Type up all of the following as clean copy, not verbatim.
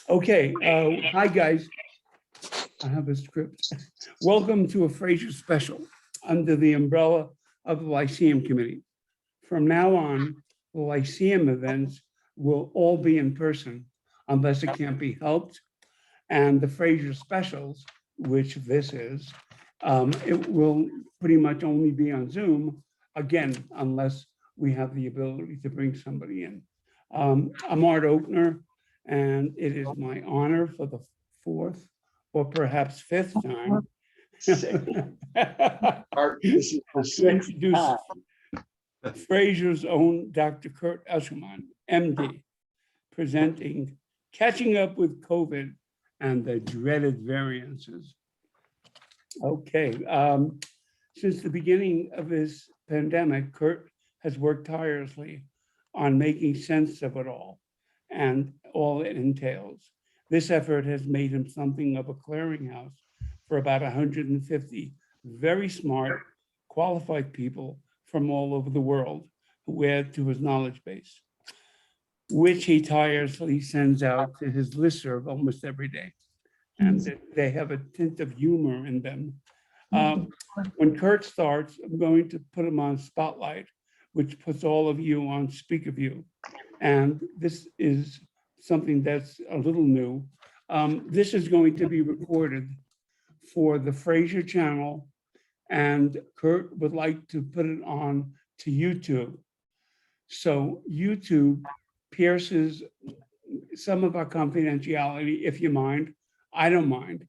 Okay, hi guys. I have a script. Welcome to a Frasier special under the umbrella of the Lyceum Committee. From now on, the Lyceum events will all be in person unless it can't be helped. And the Frasier specials, which this is, it will pretty much only be on Zoom, again, unless we have the ability to bring somebody in. I'm Art Oakner, and it is my honor for the fourth or perhaps fifth time Art, this is the to sixth introduce time. Frasier's own Dr. Curt Eshelman, MD, presenting Catching Up with COVID and the Dreaded Variances. Okay, since the beginning of this pandemic, Curt has worked tirelessly on making sense of it all and all it entails. This effort has made him something of a clearinghouse for about 150 very smart, qualified people from all over the world who add to his knowledge base, which he tirelessly sends out to his listserv almost every day. And they have a tint of humor in them. When Curt starts, I'm going to put him on Spotlight, which puts all of you on speaker view. And this is something that's a little new. This is going to be recorded for the Frasier channel, and Curt would like to put it on to YouTube. So YouTube pierces some of our confidentiality, if you mind. I don't mind.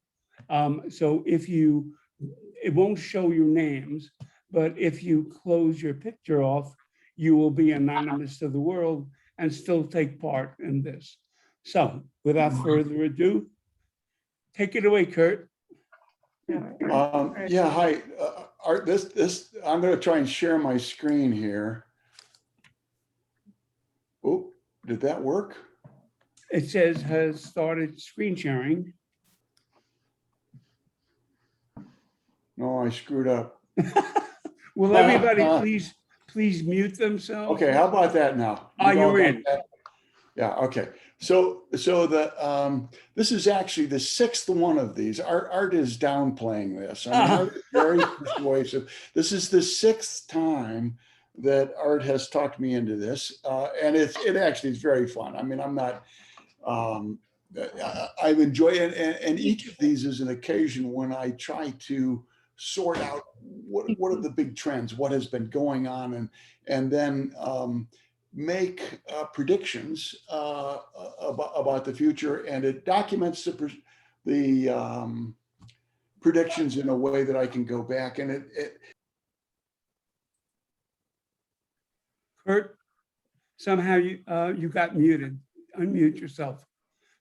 So it won't show your names, but if you close your picture off, you will be anonymous to the world and still take part in this. So without further ado, take it away, Curt. Yeah, hi, Art. I'm going to try and share my screen here. Oh, did that work? It says has started screen sharing. No, I screwed up. Will everybody please mute themselves? Okay, how about that now? You're in. Yeah, okay. So this is actually the sixth one of these. Art is downplaying this. I mean, Art is very persuasive. This is the sixth time that Art has talked me into this, and it actually is very fun. I mean, I'm not. I enjoy it, and each of these is an occasion when I try to sort out what are the big trends, what has been going on, and then make predictions about the future, and it documents the predictions in a way that I can go back and Curt, somehow you got muted. Unmute yourself,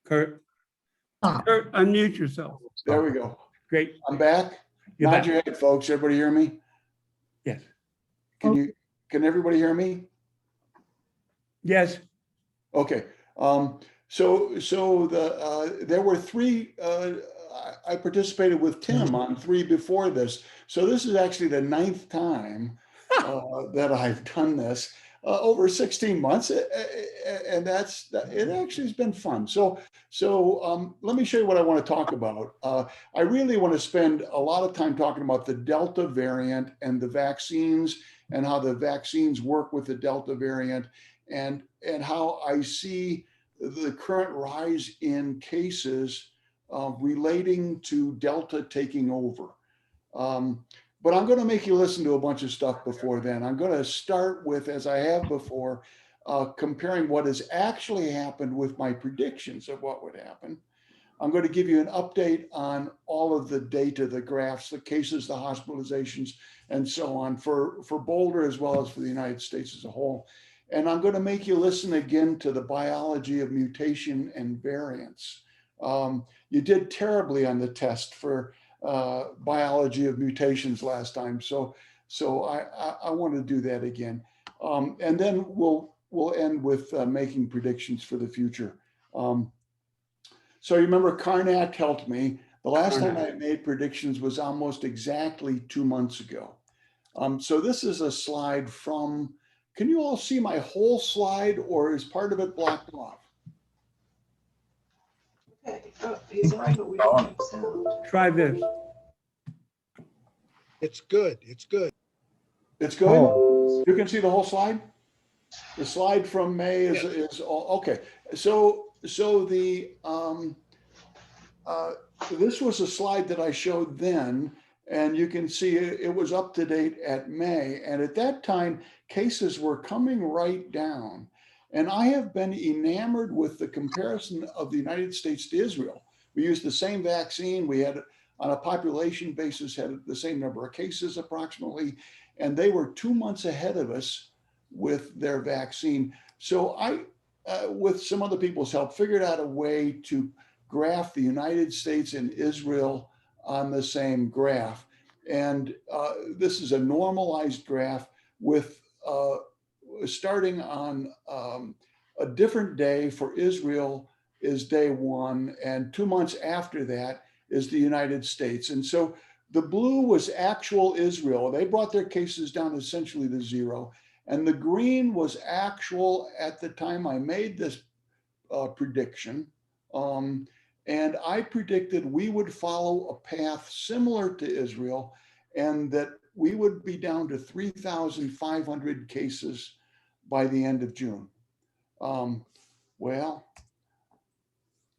Curt. Curt, unmute yourself. There we go. Great. I'm back. You're Nod back. your head, folks. Everybody hear me? Yes. Can everybody hear me? Yes. Okay. There were three. I participated with Tim on three before this, so this is actually the ninth time that I've done this over 16 months, and it actually has been fun. So let me show you what I want to talk about. I really want to spend a lot of time talking about the Delta variant and the vaccines, and how the vaccines work with the Delta variant, and how I see the current rise in cases relating to Delta taking over. But I'm going to make you listen to a bunch of stuff before then. I'm going to start with, as I have before, comparing what has actually happened with my predictions of what would happen. I'm going to give you an update on all of the data, the graphs, the cases, the hospitalizations, and so on for Boulder as well as for the United States as a whole. And I'm going to make you listen again to the biology of mutation and variants. You did terribly on the test for biology of mutations last time, so I want to do that again, and then we'll end with making predictions for the future. So you remember Karnak helped me. The last time I made predictions was almost exactly 2 months ago. So this is a slide from. Can you all see my whole slide, or is part of it blocked off? Oh, he's on, but we don't have sound. Try this. It's good. It's good. It's good? Oh, You can see the whole slide? The slide from May is all, okay. So this was a slide that I showed then, and you can see it was up to date at May. And at that time, cases were coming right down. And I have been enamored with the comparison of the United States to Israel. We used the same vaccine. We had, on a population basis, had the same number of cases approximately, and they were 2 months ahead of us with their vaccine. So I, with some other people's help, figured out a way to graph the United States and Israel on the same graph. And this is a normalized graph with starting on a different day for Israel is day one, and 2 months after that is the United States. And so the blue was actual Israel. They brought their cases down essentially to zero. And the green was actual at the time I made this prediction. And I predicted we would follow a path similar to Israel, and that we would be down to 3,500 cases by the end of June. Well,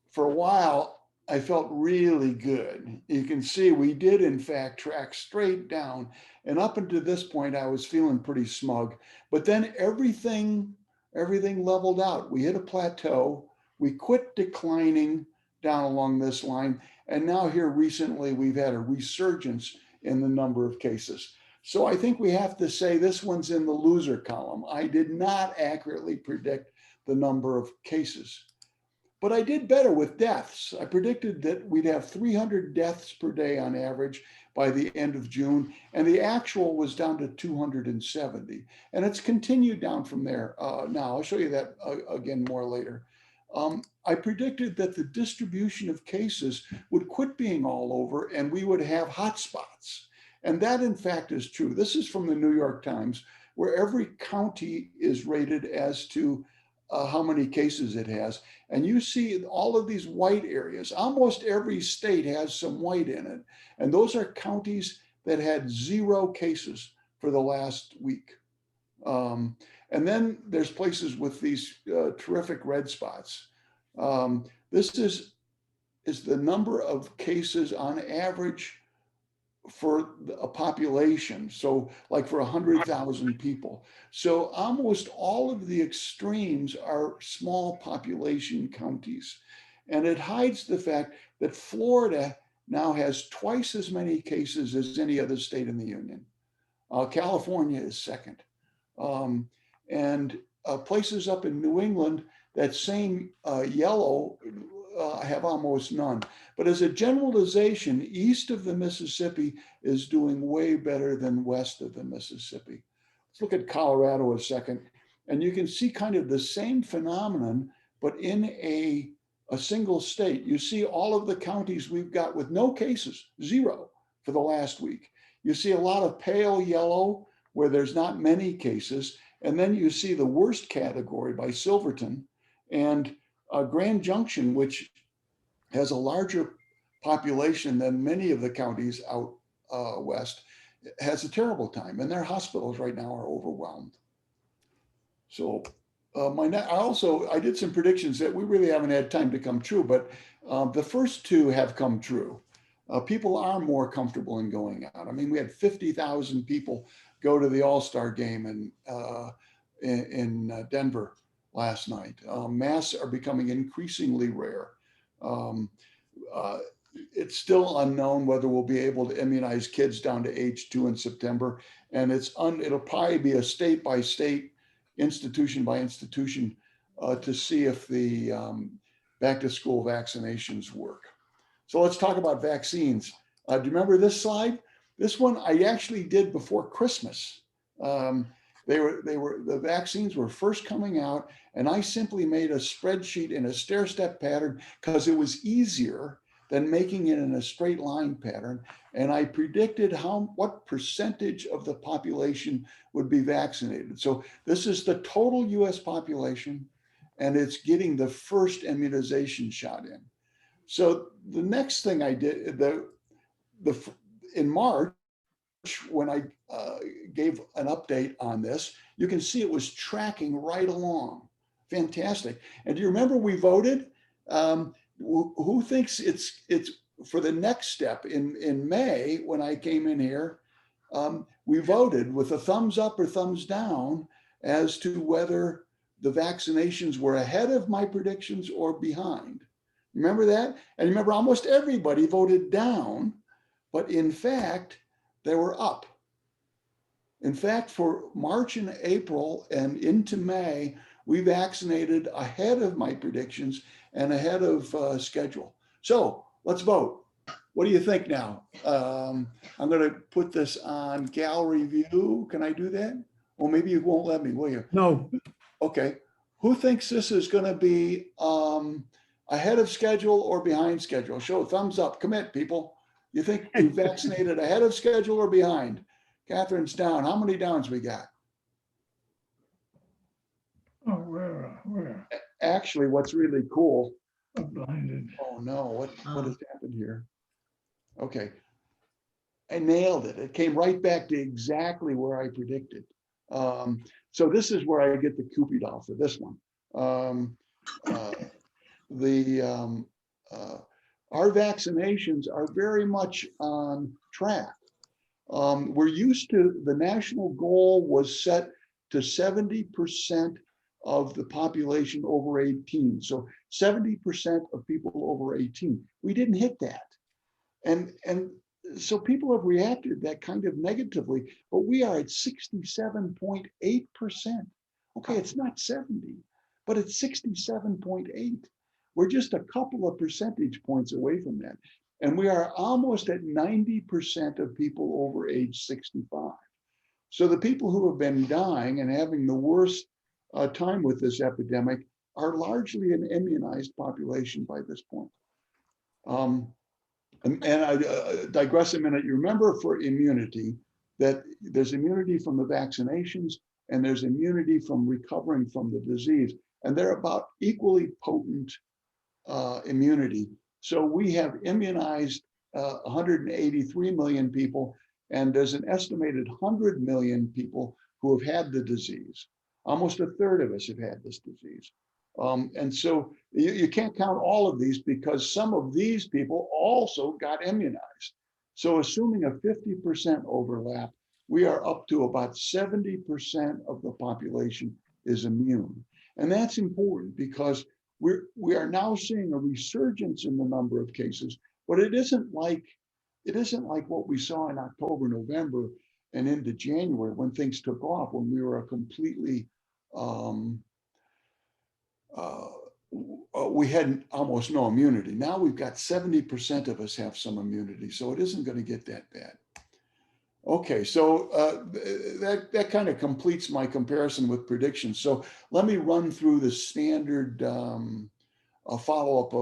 for a while, I felt really good. You can see we did in fact track straight down. And up until this point, I was feeling pretty smug. But then everything leveled out. We hit a plateau. We quit declining down along this line. And now here recently, we've had a resurgence in the number of cases. So I think we have to say this one's in the loser column. I did not accurately predict the number of cases. But I did better with deaths. I predicted that we'd have 300 deaths per day on average by the end of June, and the actual was down to 270. And it's continued down from there. Now, I'll show you that again more later. I predicted that the distribution of cases would quit being all over and we would have hotspots. And that in fact is true. This is from the New York Times, where every county is rated as to how many cases it has. And you see all of these white areas. Almost every state has some white in it. And those are counties that had 0 cases for the last week. And then there's places with these terrific red spots. This is the number of cases on average for a population. So like for 100,000 people. So almost all of the extremes are small population counties. And it hides the fact that Florida now has twice as many cases as any other state in the union. California is second. And places up in New England, that same yellow have almost none. But as a generalization, east of the Mississippi is doing way better than west of the Mississippi. Let's look at Colorado a second. And you can see kind of the same phenomenon, but in a single state. You see all of the counties we've got with no cases, 0 for the last week. You see a lot of pale yellow where there's not many cases. And then you see the worst category by Silverton and Grand Junction, which has a larger population than many of the counties out west, has a terrible time. And their hospitals right now are overwhelmed. So I did some predictions that we really haven't had time to come true, but the first 2 have come true. People are more comfortable in going out. I mean, we had 50,000 people go to the All-Star game in Denver last night. Masks are becoming increasingly rare. It's still unknown whether we'll be able to immunize kids down to age 2 in September. And it'll probably be a state by state, institution by institution to see if the back to school vaccinations work. So let's talk about vaccines. Do you remember this slide? This one I actually did before Christmas. The vaccines were first coming out, and I simply made a spreadsheet in a stair-step pattern because it was easier than making it in a straight line pattern. And I predicted what percentage of the population would be vaccinated. So this is the total US population, and it's getting the first immunization shot in. So the next thing I did, in March, when I gave an update on this, you can see it was tracking right along. Fantastic. And do you remember we voted? Who thinks it's for the next step in May, when I came in here, we voted with a thumbs up or thumbs down as to whether the vaccinations were ahead of my predictions or behind. Remember that? And remember, almost everybody voted down, but in fact, they were up. In fact, for March and April and into May, we vaccinated ahead of my predictions and ahead of schedule. So let's vote. What do you think now? I'm going to put this on gallery view. Can I do that? Or maybe you won't let me, will you? No, Okay. Who thinks this is going to be ahead of schedule or behind schedule? Show a thumbs up. Commit, people. You think you vaccinated ahead of schedule or behind? Catherine's down. How many downs we got? Oh, where? Actually, what's really cool. I'm blinded. Oh no, what has happened here? Okay. I nailed it. It came right back to exactly where I predicted. So this is where I get the Cupid doll for this one. Our vaccinations are very much on track. We're used to, the national goal was set to 70% of the population over 18. So 70% of people over 18. We didn't hit that. And so people have reacted that kind of negatively, but we are at 67.8%. Okay, it's not 70, but it's 67.8. We're just a couple of percentage points away from that. And we are almost at 90% of people over age 65. So the people who have been dying and having the worst time with this epidemic are largely an immunized population by this point. And I digress a minute. You remember, for immunity, that there's immunity from the vaccinations and there's immunity from recovering from the disease. And they're about equally potent immunity. So we have immunized 183 million people, and there's an estimated 100 million people who have had the disease. Almost a third of us have had this disease. And so you can't count all of these, because some of these people also got immunized. So assuming a 50% overlap, we are up to about 70% of the population is immune. And that's important, because we are now seeing a resurgence in the number of cases, but it isn't like what we saw in October, November, and into January, when things took off, when we were a completely we had almost no immunity. Now we've got 70% of us have some immunity, so it isn't going to get that bad. Okay, so that kind of completes my comparison with predictions. So let me run through the standard follow-up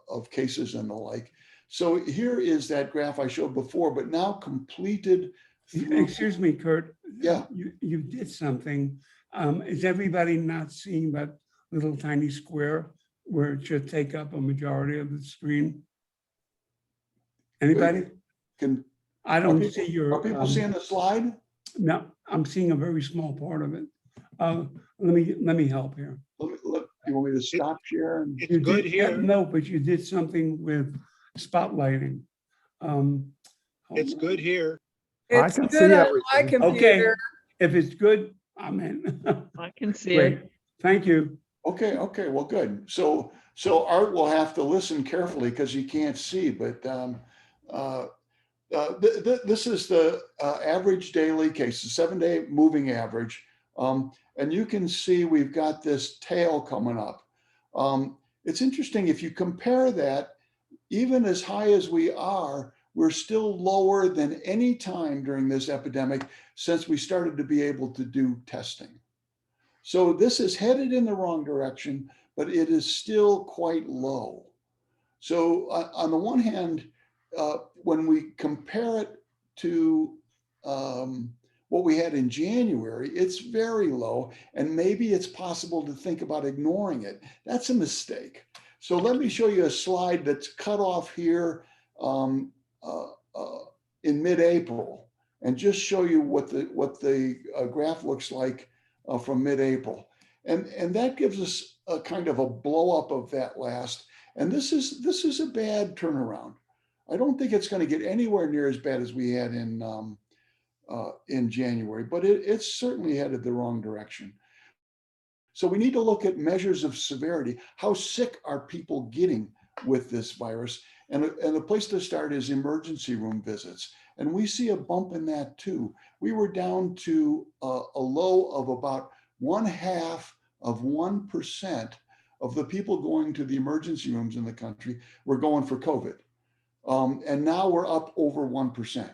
of cases and the like. So here is that graph I showed before, but now completed through. excuse me, Curt. Yeah. You did something. Is everybody not seeing that little tiny square where it should take up a majority of the screen? Anybody? I don't see your. Are people seeing the slide? No, I'm seeing a very small part of it. Let me help here. You want me to stop sharing? It's good here. No, but you did something with spotlighting. It's good here. I It's can good see on everything. my Okay, computer. if it's good, I'm in. I can see Great, it. thank you. Okay, well, good. So Art will have to listen carefully because he can't see, but this is the average daily cases, 7-day moving average. And you can see we've got this tail coming up. It's interesting, if you compare that, even as high as we are, we're still lower than any time during this epidemic since we started to be able to do testing. So this is headed in the wrong direction, but it is still quite low. So on the one hand, when we compare it to what we had in January, it's very low, and maybe it's possible to think about ignoring it. That's a mistake. So let me show you a slide that's cut off here in mid-April, and just show you what the graph looks like from mid-April. And that gives us a kind of a blow up of that last. And this is a bad turnaround. I don't think it's going to get anywhere near as bad as we had in January, but it's certainly headed the wrong direction. So we need to look at measures of severity. How sick are people getting with this virus? And a place to start is emergency room visits. And we see a bump in that too. We were down to a low of about 0.5% of the people going to the emergency rooms in the country were going for COVID. And now we're up over 1%.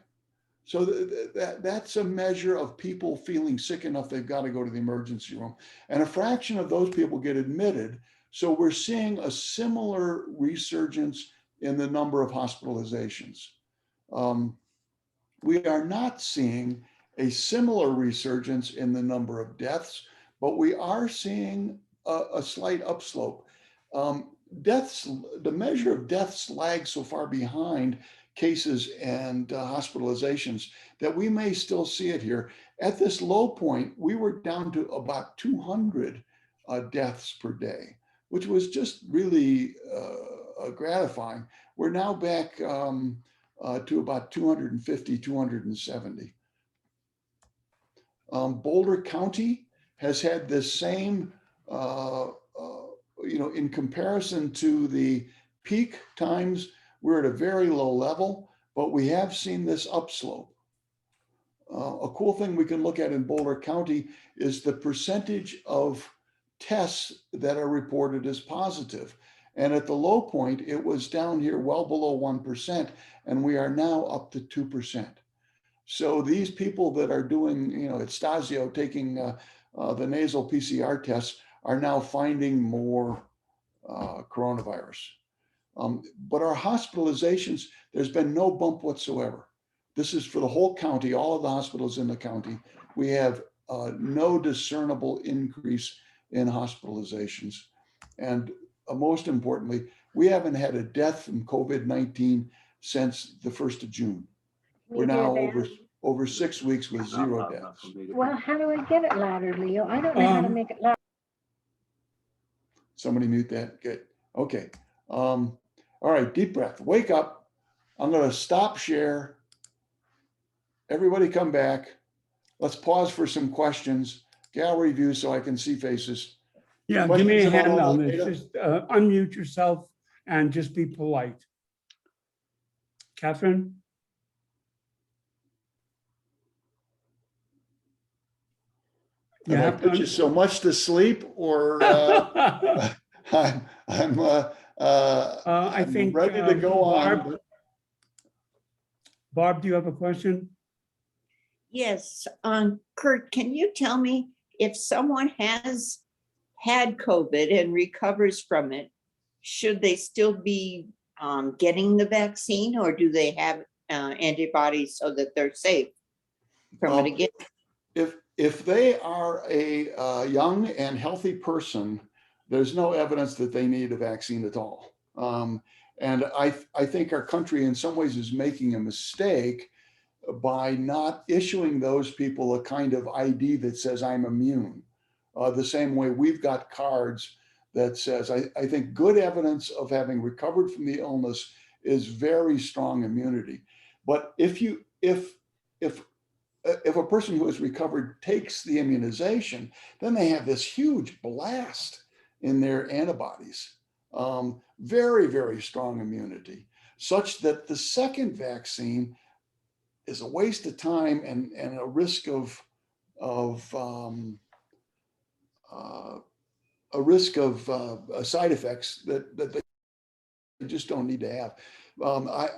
So that's a measure of people feeling sick enough they've got to go to the emergency room. And a fraction of those people get admitted. So we're seeing a similar resurgence in the number of hospitalizations. We are not seeing a similar resurgence in the number of deaths, but we are seeing a slight upslope. Deaths, the measure of deaths lags so far behind cases and hospitalizations that we may still see it here. At this low point, we were down to about 200 deaths per day, which was just really gratifying. We're now back to about 250, 270. Boulder County has had this same, in comparison to the peak times, we're at a very low level, but we have seen this upslope. A cool thing we can look at in Boulder County is the percentage of tests that are reported as positive. And at the low point, it was down here well below 1%, and we are now up to 2%. So these people that are doing, at Stasio, taking the nasal PCR tests are now finding more coronavirus. But our hospitalizations, there's been no bump whatsoever. This is for the whole county, all of the hospitals in the county. We have no discernible increase in hospitalizations. And most importantly, we haven't had a death from COVID-19 since the 1st of June. We're now over 6 weeks with 0 deaths. Well, how do I get it louder, Leo? I don't know how to make it louder. Somebody mute that. Good. Okay. All right, deep breath. Wake up. I'm going to stop share. Everybody come back. Let's pause for some questions. Gallery view so I can see faces. Yeah, give me a hand on this. Just unmute yourself and just be polite. Catherine? Have I put you so much to sleep, or I think ready to go on. Barb, do you have a question? Yes, Curt, can you tell me if someone has had COVID and recovers from it, should they still be getting the vaccine, or do they have antibodies so that they're safe from it again? If they are a young and healthy person, there's no evidence that they need a vaccine at all. And I think our country in some ways is making a mistake by not issuing those people a kind of ID that says I'm immune. The same way we've got cards that says, I think good evidence of having recovered from the illness is very strong immunity. But if a person who has recovered takes the immunization, then they have this huge blast in their antibodies. Very, very strong immunity, such that the second vaccine is a waste of time and a risk of side effects that they just don't need to have. I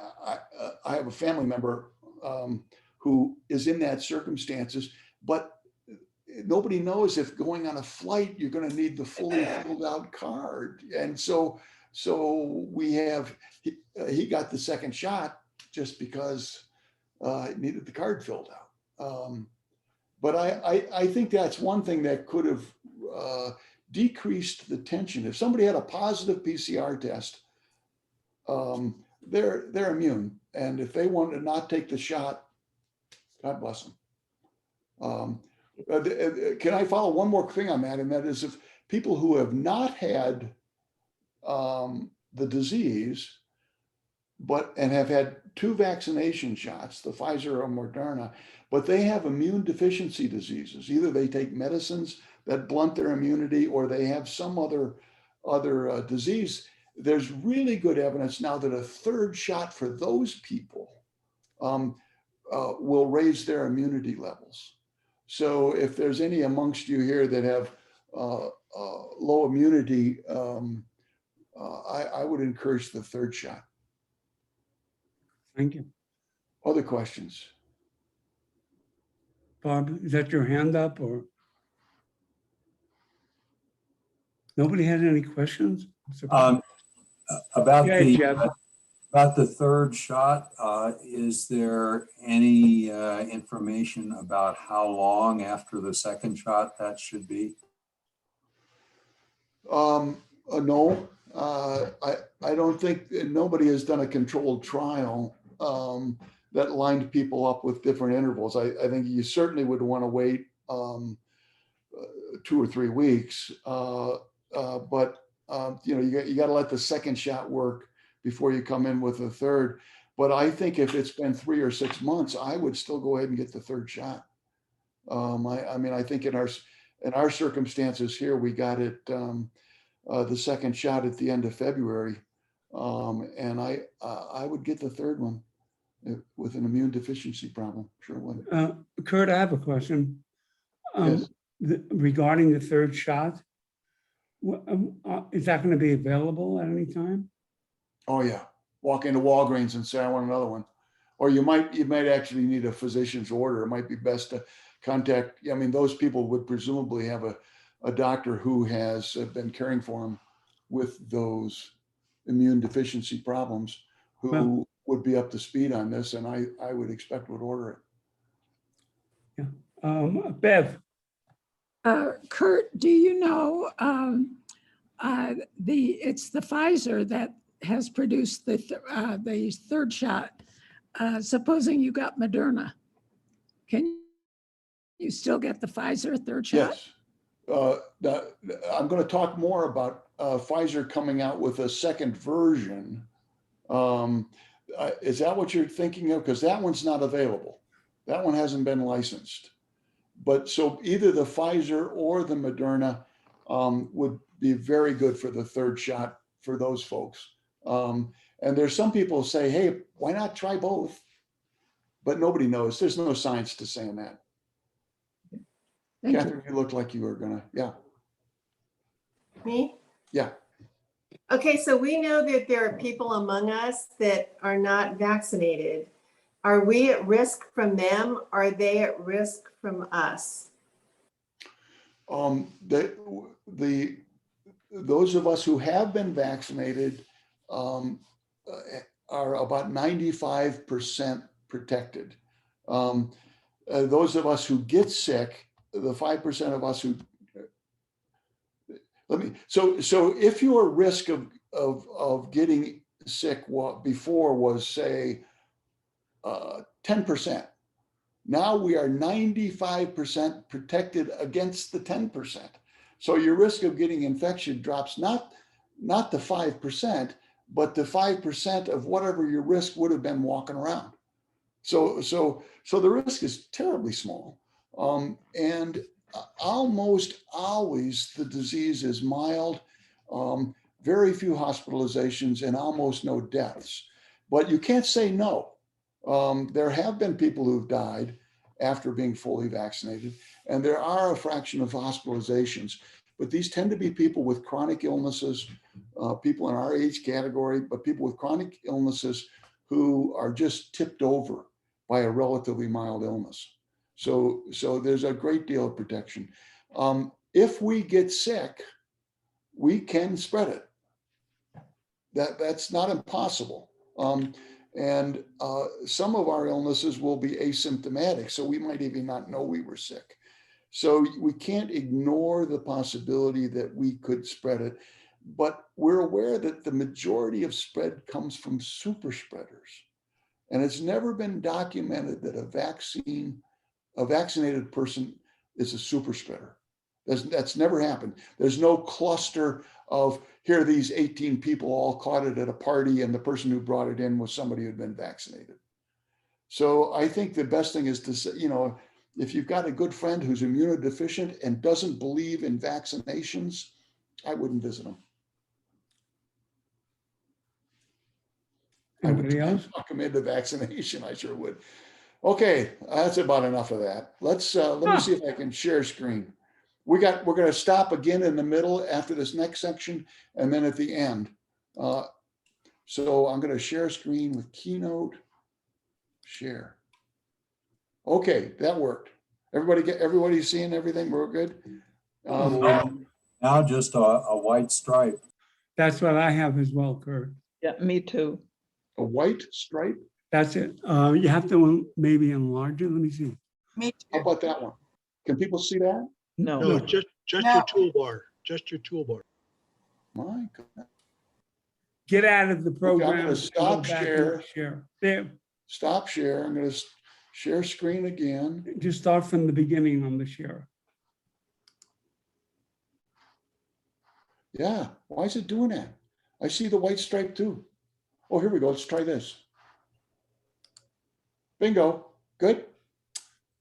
have a family member who is in that circumstances, but nobody knows if going on a flight, you're going to need the fully filled out card. And so he got the second shot just because it needed the card filled out. But I think that's one thing that could have decreased the tension. If somebody had a positive PCR test, they're immune. And if they want to not take the shot, God bless them. Can I follow one more thing on that? And that is, if people who have not had the disease, and have had 2 vaccination shots, the Pfizer or Moderna, but they have immune deficiency diseases. Either they take medicines that blunt their immunity, or they have some other disease. There's really good evidence now that a 3rd shot for those people will raise their immunity levels. So if there's any amongst you here that have low immunity, I would encourage the 3rd shot. Thank you. Other questions? Bob, is that your hand up or? Nobody had any questions? About Yeah, the Jeff. about the 3rd shot, is there any information about how long after the 2nd shot that should be? No, I don't think, nobody has done a controlled trial that lined people up with different intervals. I think you certainly would want to wait 2 or 3 weeks, but you got to let the 2nd shot work before you come in with a 3rd. But I think if it's been 3 or 6 months, I would still go ahead and get the 3rd shot. I mean, I think in our circumstances here, we got it the 2nd shot at the end of February, and I would get the 3rd one with an immune deficiency problem. Sure would. Curt, I have a question. Yes. Regarding the 3rd shot, is that going to be available at any time? Oh yeah, walk into Walgreens and say I want another one, or you might actually need a physician's order. It might be best to contact. I mean, those people would presumably have a doctor who has been caring for them with those immune deficiency problems, who would be up to speed on this, and I would expect would order it. Yeah. Bev. Curt, do you know it's the Pfizer that has produced the 3rd shot. Supposing you got Moderna, can you still get the Pfizer 3rd shot? Yes. I'm going to talk more about Pfizer coming out with a 2nd version. Is that what you're thinking of? Because that one's not available. That one hasn't been licensed. But so either the Pfizer or the Moderna would be very good for the 3rd shot for those folks. And there's some people who say, hey, why not try both? But nobody knows. There's no science to saying that. Thank Catherine, you look like you were gonna, yeah. Me? Yeah. Okay, so we know that there are people among us that are not vaccinated. Are we at risk from them? Are they at risk from us? Those of us who have been vaccinated are about 95% protected. Those of us who get sick, the 5% of us who, so if your risk of getting sick before was say 10%, now we are 95% protected against the 10%. So your risk of getting infection drops not to 5%, but to 5% of whatever your risk would have been walking around. So the risk is terribly small. And almost always the disease is mild, very few hospitalizations and almost no deaths. But you can't say no. There have been people who've died after being fully vaccinated, and there are a fraction of hospitalizations, but these tend to be people with chronic illnesses, people in our age category, but people with chronic illnesses who are just tipped over by a relatively mild illness. So there's a great deal of protection. If we get sick, we can spread it. That's not impossible. And some of our illnesses will be asymptomatic, so we might even not know we were sick. So we can't ignore the possibility that we could spread it, but we're aware that the majority of spread comes from super spreaders. And it's never been documented that a vaccinated person is a super spreader. That's never happened. There's no cluster of, here are these 18 people all caught it at a party and the person who brought it in was somebody who'd been vaccinated. So I think the best thing is to say, if you've got a good friend who's immunodeficient and doesn't believe in vaccinations, I wouldn't visit them. Anybody I would else? talk them into vaccination. I sure would. Okay, that's about enough of that. Let me see if I can share screen. We're going to stop again in the middle after this next section, and then at the end. So I'm going to share screen with Keynote. Share. Okay, that worked. Everybody seeing everything? We're good. Now just a white stripe. That's what I have as well, Kurt. Yeah, me too. A white stripe. That's it. You have to maybe enlarge it. Let me see. Me How too. about that one? Can people see that? No, No, just your No. toolbar, just your toolbar. My God. Get out of the program. gonna and stop go back share. and share. There. Stop share. I'm going to share screen again. Just start from the beginning on the share. Yeah, why is it doing that? I see the white stripe too. Oh, here we go. Let's try this. Bingo. Good.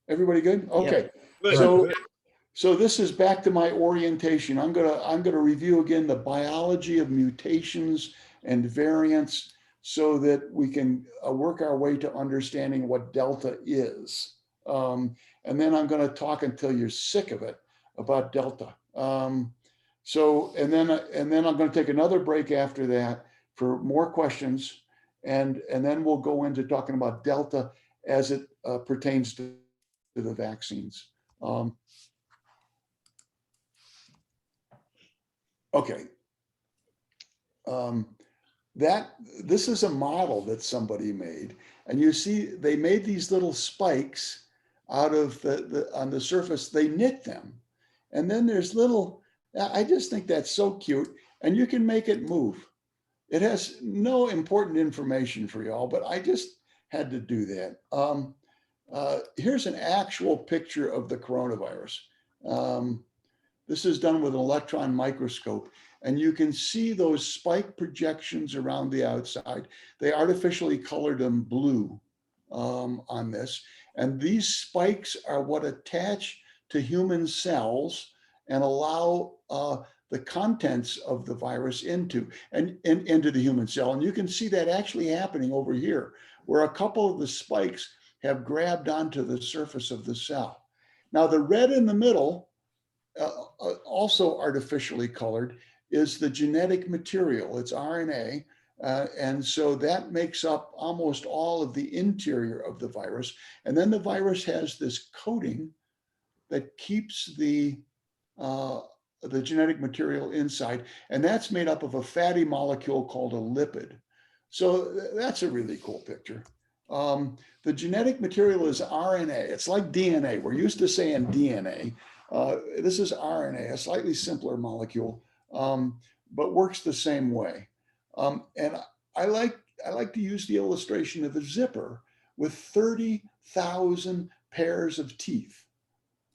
Everybody good? Okay. Good. So this is back to my orientation. I'm gonna review again the biology of mutations and variants so that we can work our way to understanding what Delta is. And then I'm going to talk until you're sick of it about Delta. And then I'm going to take another break after that for more questions, and then we'll go into talking about Delta as it pertains to the vaccines. Okay. This is a model that somebody made, and you see they made these little spikes out of on the surface. They knit them, and then there's little. I just think that's so cute, and you can make it move. It has no important information for y'all, but I just had to do that. Here's an actual picture of the coronavirus. This is done with an electron microscope, and you can see those spike projections around the outside. They artificially colored them blue on this. And these spikes are what attach to human cells and allow the contents of the virus into the human cell. And you can see that actually happening over here, where a couple of the spikes have grabbed onto the surface of the cell. Now, the red in the middle, also artificially colored, is the genetic material. It's RNA. And so that makes up almost all of the interior of the virus. And then the virus has this coating that keeps the genetic material inside. And that's made up of a fatty molecule called a lipid. So that's a really cool picture. The genetic material is RNA. It's like DNA. We're used to saying DNA. This is RNA, a slightly simpler molecule, but works the same way. And I like to use the illustration of a zipper with 30,000 pairs of teeth.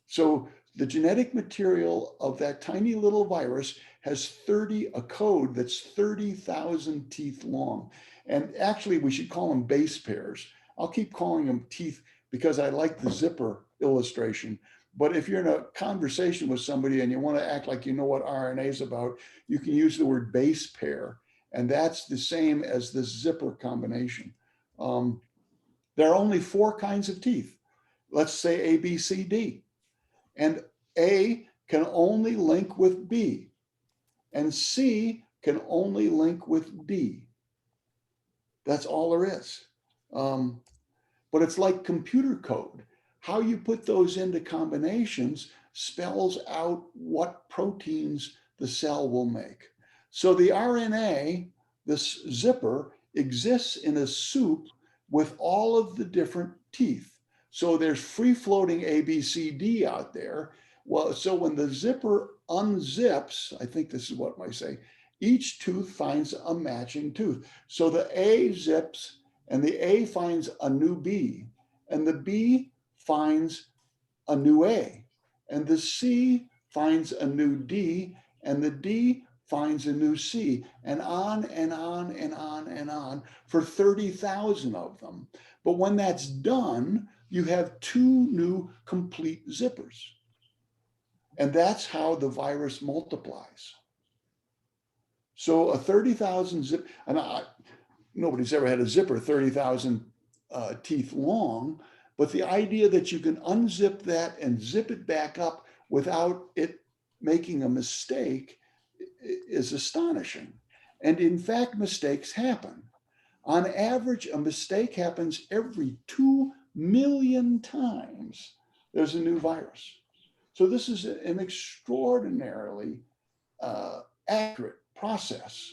So the genetic material of that tiny little virus has a code that's 30,000 teeth long. And actually, we should call them base pairs. I'll keep calling them teeth because I like the zipper illustration. But if you're in a conversation with somebody and you want to act like you know what RNA is about, you can use the word base pair. And that's the same as the zipper combination. There are only 4 kinds of teeth. Let's say A, B, C, D. And A can only link with B. And C can only link with D. That's all there is. But it's like computer code. How you put those into combinations spells out what proteins the cell will make. So the RNA, this zipper, exists in a soup with all of the different teeth. So there's free-floating A, B, C, D out there, Well, so when the zipper unzips, I think this is what I say, each tooth finds a matching tooth. So the A zips and the A finds a new B, and the B finds a new A, and the C finds a new D, and the D finds a new C, and on and on and on and on for 30,000 of them. But when that's done, you have two new complete zippers. And that's how the virus multiplies. So a 30,000 zip, and nobody's ever had a zipper 30,000 teeth long, but the idea that you can unzip that and zip it back up without it making a mistake is astonishing. And in fact, mistakes happen. On average, a mistake happens every 2 million times there's a new virus. So this is an extraordinarily accurate process.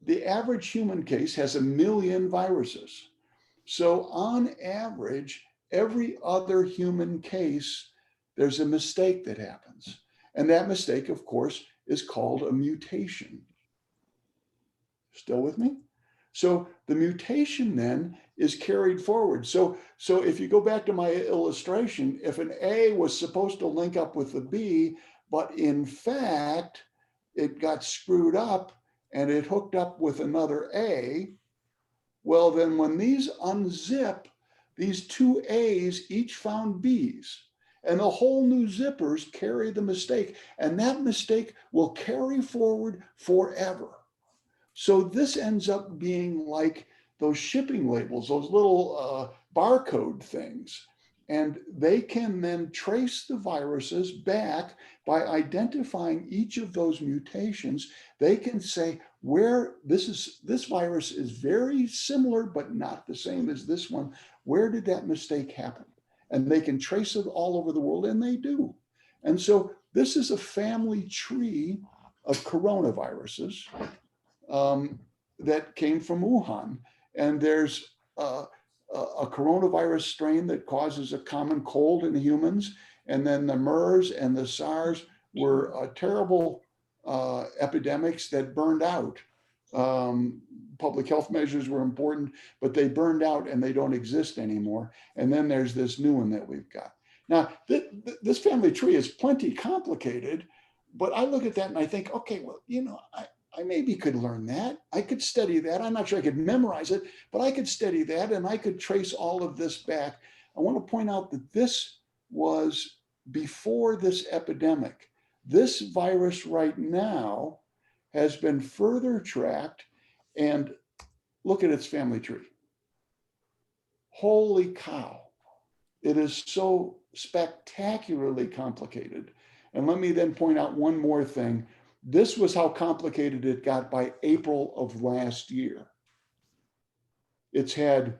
The average human case has 1 million viruses. So on average, every other human case, there's a mistake that happens. And that mistake, of course, is called a mutation. Still with me? So the mutation then is carried forward. So if you go back to my illustration, if an A was supposed to link up with the B, but in fact, it got screwed up and it hooked up with another A, well, then when these unzip, these two A's each found B's, and the whole new zippers carry the mistake, and that mistake will carry forward forever. So this ends up being like those shipping labels, those little barcode things. And they can then trace the viruses back by identifying each of those mutations. They can say where this virus is very similar, but not the same as this one. Where did that mistake happen? And they can trace it all over the world, and they do. And so this is a family tree of coronaviruses that came from Wuhan. And there's a coronavirus strain that causes a common cold in humans. And then the MERS and the SARS were terrible epidemics that burned out. Public health measures were important, but they burned out and they don't exist anymore. And then there's this new one that we've got. Now, this family tree is plenty complicated, but I look at that and I think, okay, well, I maybe could learn that. I could study that. I'm not sure I could memorize it, but I could study that and I could trace all of this back. I want to point out that this was before this epidemic. This virus right now has been further tracked, and look at its family tree. Holy cow. It is so spectacularly complicated. And let me then point out one more thing. This was how complicated it got by April of last year. It's had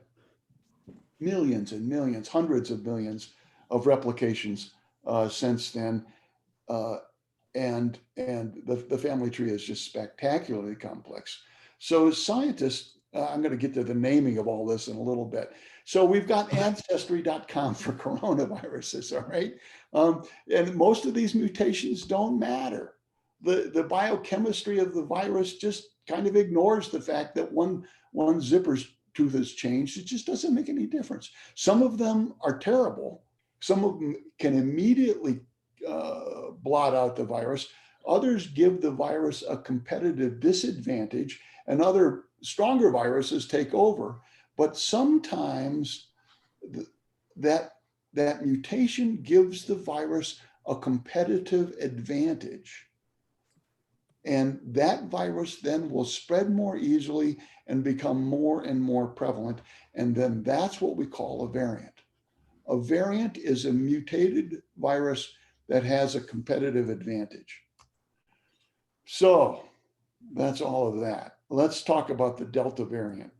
millions and millions, hundreds of millions of replications since then. And the family tree is just spectacularly complex. So scientists, I'm going to get to the naming of all this in a little bit. So we've got ancestry.com for coronaviruses, all right? And most of these mutations don't matter. The biochemistry of the virus just kind of ignores the fact that one zipper's tooth has changed. It just doesn't make any difference. Some of them are terrible. Some of them can immediately blot out the virus. Others give the virus a competitive disadvantage, and other stronger viruses take over. But sometimes that mutation gives the virus a competitive advantage. And that virus then will spread more easily and become more and more prevalent. And then that's what we call a variant. A variant is a mutated virus that has a competitive advantage. So that's all of that. Let's talk about the Delta variant.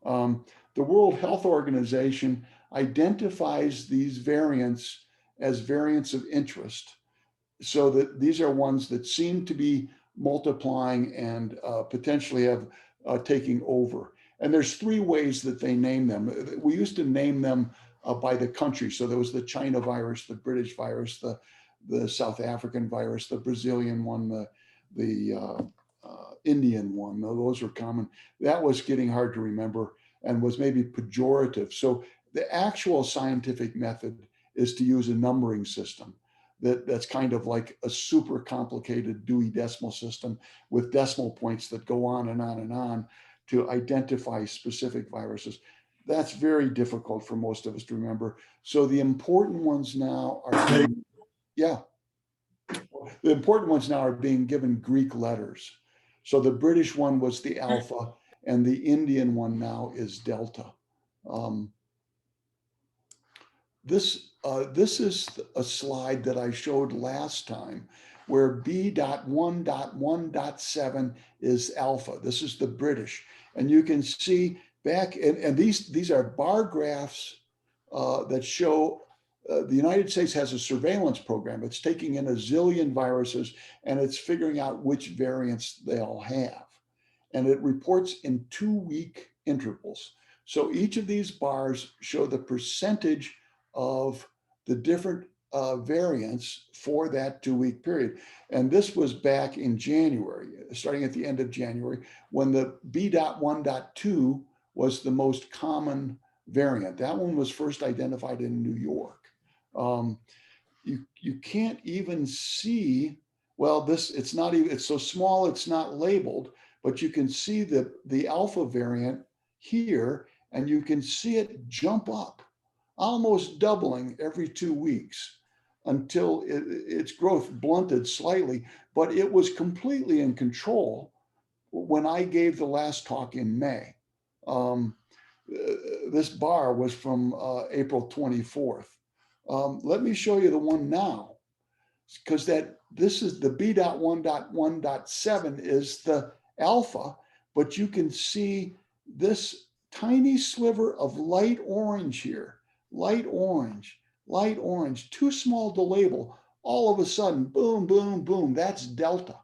The World Health Organization identifies these variants as variants of interest, so that these are ones that seem to be multiplying and potentially have taking over. And there's three ways that they name them. We used to name them by the country. So there was the China virus, the British virus, the the South African virus, the Brazilian one, the Indian one. Those were common. That was getting hard to remember and was maybe pejorative. So the actual scientific method is to use a numbering system that's kind of like a super complicated Dewey Decimal System with decimal points that go on and on and on to identify specific viruses. That's very difficult for most of us to remember. So the important ones now are being, yeah, the important ones now are being given Greek letters. So the British one was the Alpha, and the Indian one now is Delta. This is a slide that I showed last time where B.1.1.7 is Alpha. This is the British. And you can see back, and these are bar graphs that show the United States has a surveillance program. It's taking in a zillion viruses and it's figuring out which variants they all have. And it reports in 2-week intervals. So each of these bars show the percentage of the different variants for that 2-week period. And this was back in January, starting at the end of January, when the B.1.2 was the most common variant. That one was first identified in New York. You can't even see, well, it's not even, it's so small, it's not labeled, but you can see the Alpha variant here, and you can see it jump up, almost doubling every 2 weeks until its growth blunted slightly, but it was completely in control when I gave the last talk in May. This bar was from April 24th. Let me show you the one now, because this is the B.1.1.7 is the Alpha, but you can see this tiny sliver of light orange here, light orange, too small to label. All of a sudden, boom, boom, boom, that's Delta.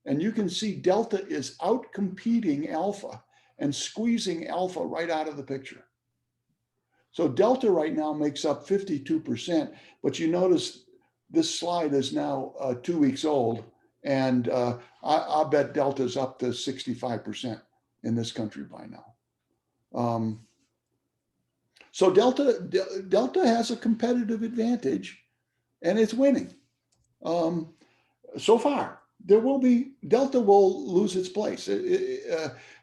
And you can see Delta is out competing Alpha and squeezing Alpha right out of the picture. So Delta right now makes up 52%, but you notice this slide is now 2 weeks old, and I bet Delta's up to 65% in this country by now. So Delta has a competitive advantage, and it's winning. So far, Delta will lose its place.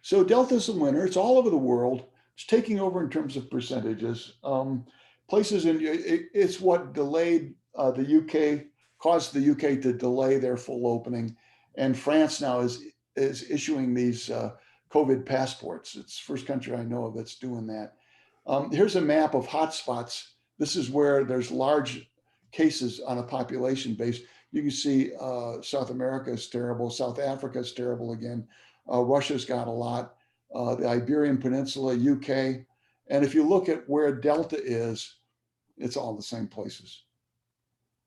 So Delta's the winner. It's all over the world. It's taking over in terms of percentages. It's what delayed the UK, caused the UK to delay their full opening. And France now is issuing these COVID passports. It's the first country I know of that's doing that. Here's a map of hotspots. This is where there's large cases on a population base. You can see South America is terrible. South Africa is terrible again. Russia's got a lot. The Iberian Peninsula, UK. And if you look at where Delta is, it's all the same places.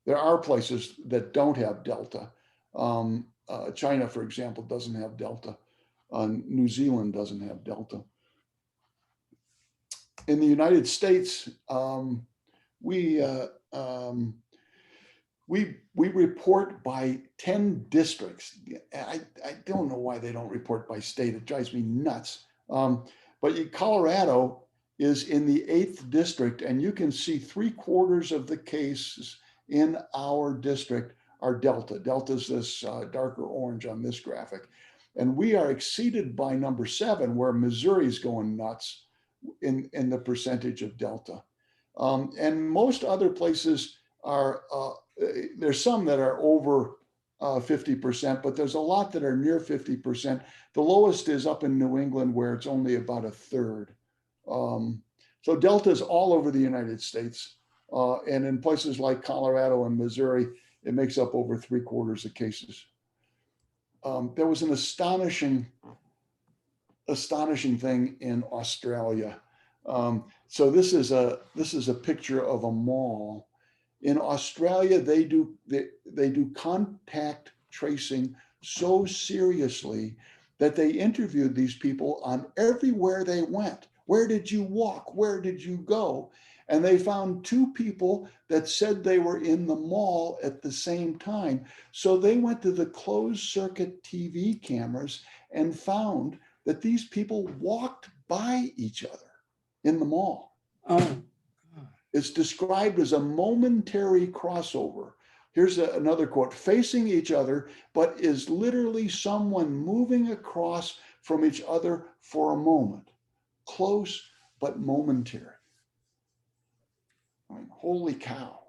There are places that don't have Delta. China, for example, doesn't have Delta. New Zealand doesn't have Delta. In the United States, we report by 10 districts. I don't know why they don't report by state. It drives me nuts. But Colorado is in the 8th district, and you can see 3/4 of the cases in our district are Delta. Delta's this darker orange on this graphic. And we are exceeded by number 7, where Missouri's going nuts in the percentage of Delta. And most other places are, there's some that are over 50%, but there's a lot that are near 50%. The lowest is up in New England, where it's only about 1/3. So Delta is all over the United States. And in places like Colorado and Missouri, it makes up over 3/4 of cases. There was an astonishing thing in Australia. So this is a picture of a mall. In Australia, they do contact tracing so seriously that they interviewed these people on everywhere they went, Where did you walk? Where did you go? And they found 2 people that said they were in the mall at the same time. So they went to the closed circuit TV cameras and found that these people walked by each other in the mall. Oh, It's described as a momentary crossover. Here's another quote: facing each other, but is literally someone moving across from each other for a moment. Close, but momentary. I mean, holy cow.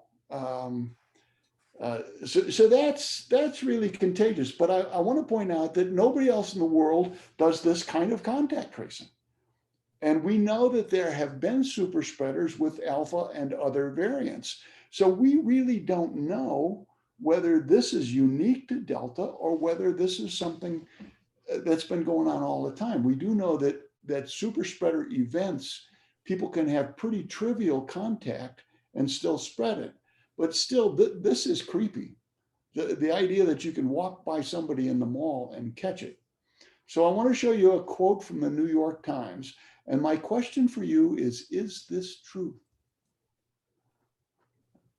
So that's really contagious. But I want to point out that nobody else in the world does this kind of contact tracing. And we know that there have been super spreaders with Alpha and other variants. So we really don't know whether this is unique to Delta or whether this is something that's been going on all the time. We do know that super spreader events, people can have pretty trivial contact and still spread it. But still, this is creepy. The idea that you can walk by somebody in the mall and catch it. So I want to show you a quote from the New York Times. And my question for you is this true?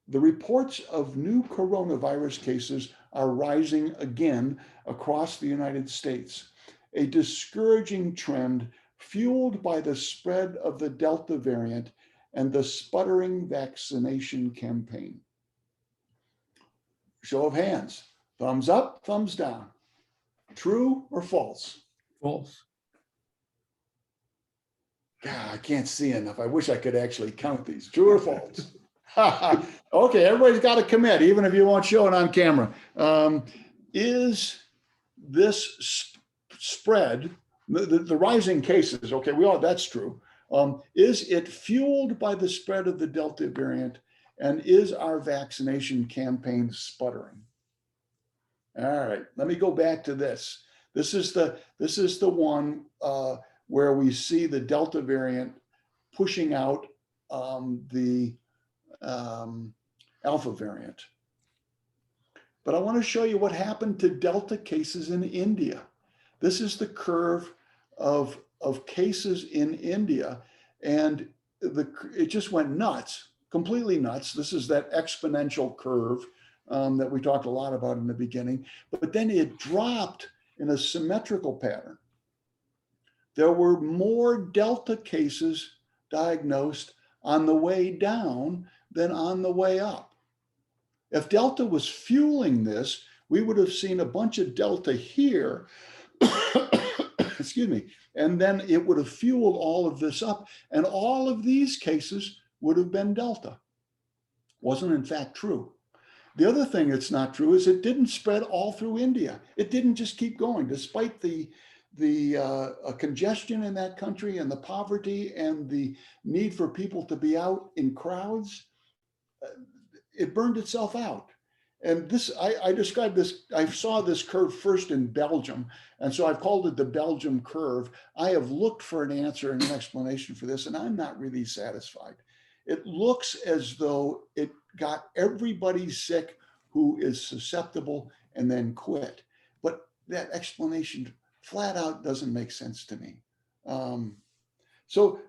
The reports of new coronavirus cases are rising again across the United States, a discouraging trend fueled by the spread of the Delta variant and the sputtering vaccination campaign. Show of hands, thumbs up, thumbs down. True or false? false. God, I can't see enough. I wish I could actually count these. True or false? Okay, everybody's got to commit, even if you won't show it on camera. Is this spread, the rising cases, okay, that's true. Is it fueled by the spread of the Delta variant? And is our vaccination campaign sputtering? All right, let me go back to this. This is the one where we see the Delta variant pushing out the Alpha variant. But I want to show you what happened to Delta cases in India. This is the curve of cases in India, and it just went nuts, completely nuts. This is that exponential curve that we talked a lot about in the beginning, but then it dropped in a symmetrical pattern. There were more Delta cases diagnosed on the way down than on the way up. If Delta was fueling this, we would have seen a bunch of Delta here, excuse me, and then it would have fueled all of this up, and all of these cases would have been Delta. Wasn't in fact true. The other thing that's not true is it didn't spread all through India. It didn't just keep going, despite the congestion in that country and the poverty and the need for people to be out in crowds. It burned itself out. And this, I described this, I saw this curve first in Belgium. And so I've called it the Belgium curve. I have looked for an answer and an explanation for this, and I'm not really satisfied. It looks as though it got everybody sick who is susceptible and then quit. But that explanation flat out doesn't make sense to me. So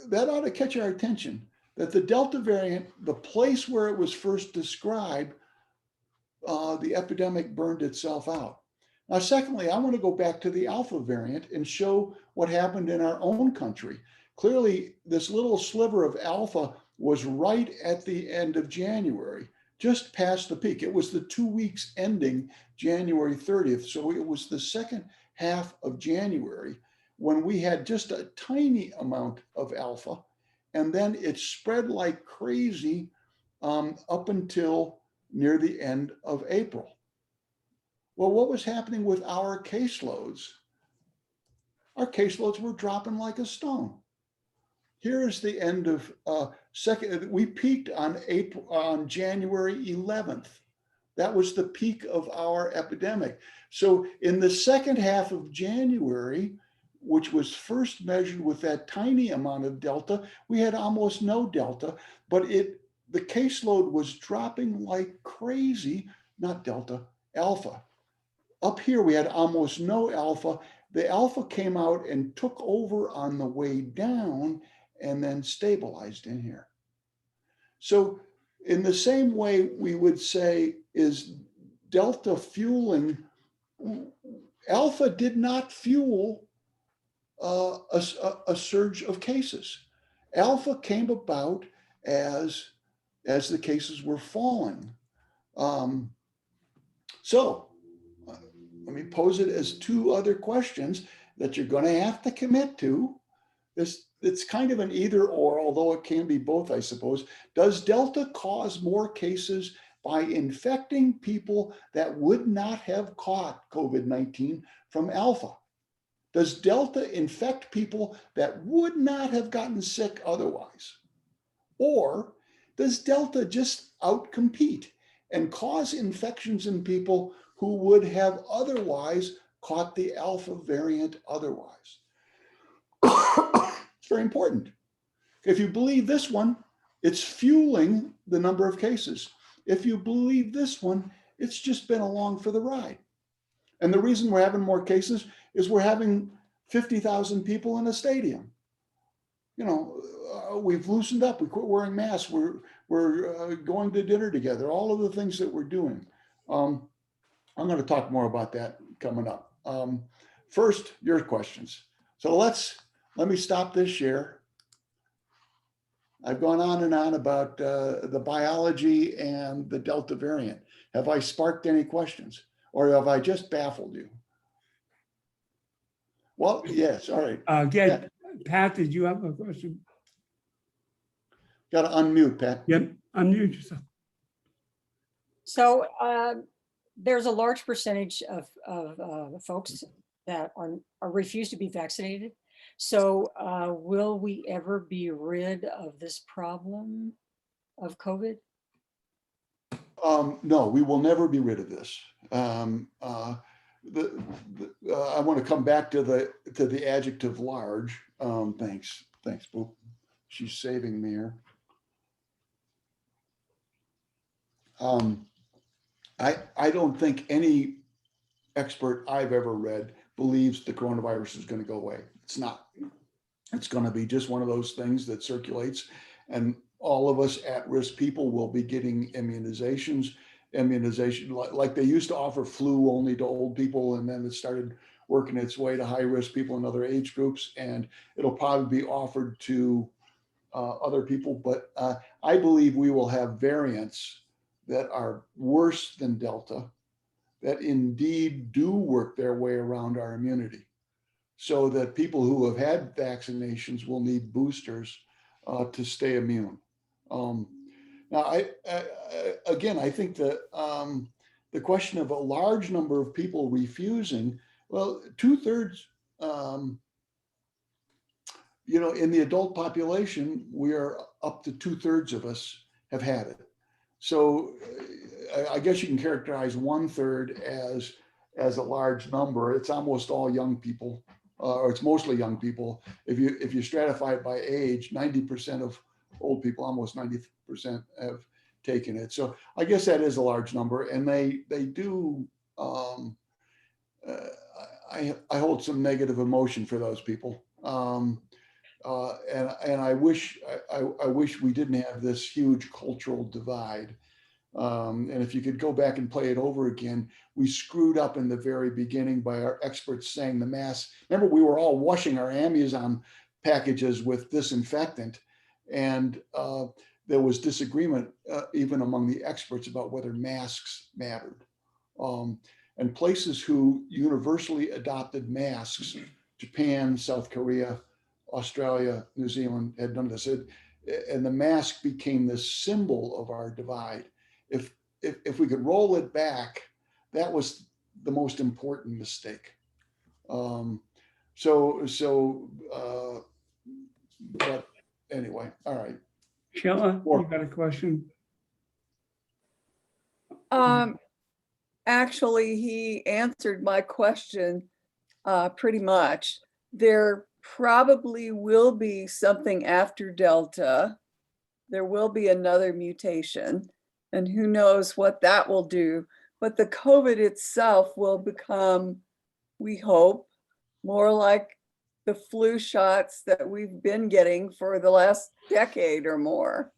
that ought to catch our attention, that the Delta variant, the place where it was first described, the epidemic burned itself out. Now, secondly, I want to go back to the Alpha variant and show what happened in our own country. Clearly, this little sliver of Alpha was right at the end of January, just past the peak. It was the 2 weeks ending January 30th. So it was the second half of January when we had just a tiny amount of Alpha, and then it spread like crazy up until near the end of April. Well, what was happening with our caseloads? Our caseloads were dropping like a stone. Here is the end of we peaked on January 11th. That was the peak of our epidemic. So in the second half of January, which was first measured with that tiny amount of Delta, we had almost no Delta, but the caseload was dropping like crazy, not Delta, Alpha. Up here, we had almost no Alpha, the alpha came out and took over on the way down and then stabilized in here. So in the same way, we would say, is delta fueling? Alpha did not fuel a surge of cases. Alpha came about as the cases were falling. So let me pose it as two other questions that you're going to have to commit to. It's kind of an either or, although it can be both, I suppose. Does Delta cause more cases by infecting people that would not have caught COVID-19 from Alpha? Does Delta infect people that would not have gotten sick otherwise? Or does Delta just outcompete and cause infections in people who would have otherwise caught the Alpha variant otherwise? It's very important. If you believe this one, it's fueling the number of cases. If you believe this one, it's just been along for the ride. And the reason we're having more cases is we're having 50,000 people in a stadium. You know, we've loosened up. We quit wearing masks. We're going to dinner together. All of the things that we're doing. I'm going to talk more about that coming up. First, your questions. So let me stop this share. I've gone on and on about the biology and the Delta variant. Have I sparked any questions, or have I just baffled you? Well, yes, all right. Pat, did you have a question? Got to unmute, Pat. Yep, unmute yourself. So there's a large percentage of folks that are refuse to be vaccinated. So will we ever be rid of this problem of COVID? No, we will never be rid of this. I want to come back to the adjective large. Thanks, Boo. She's saving me here. I don't think any expert I've ever read believes the coronavirus is going to go away. It's not. It's going to be just one of those things that circulates, and all of us at-risk people will be getting immunization like they used to offer flu only to old people, and then it started working its way to high-risk people in other age groups, and it'll probably be offered to other people. But I believe we will have variants that are worse than Delta, that indeed do work their way around our immunity, so that people who have had vaccinations will need boosters to stay immune. Now, I think that the question of a large number of people refusing, well, 2/3, in the adult population, we are up to 2/3 of us have had it. So I guess you can characterize 1/3 as a large number. It's almost all young people, or it's mostly young people. If you stratify it by age, 90% of old people, almost 90% have taken it. So I guess that is a large number, and they do. I hold some negative emotion for those people, and I wish we didn't have this huge cultural divide. And if you could go back and play it over again, we screwed up in the very beginning by our experts saying the mask. Remember, we were all washing our Amazon packages with disinfectant, and there was disagreement even among the experts about whether masks mattered. And places who universally adopted masks, Japan, South Korea, Australia, New Zealand, had done this. And the mask became this symbol of our divide. If we could roll it back, that was the most important mistake. But anyway, all right. Sheila, you got a question? Actually, he answered my question pretty much. There probably will be something after Delta. There will be another mutation, and who knows what that will do. But the COVID itself will become, we hope, more like the flu shots that we've been getting for the last decade or more.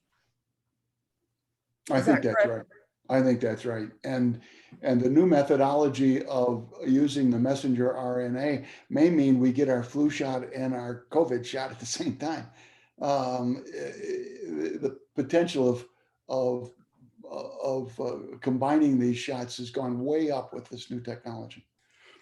I Is think that that's correct? right. I think that's right. And the new methodology of using the messenger RNA may mean we get our flu shot and our COVID shot at the same time. The potential of combining these shots has gone way up with this new technology.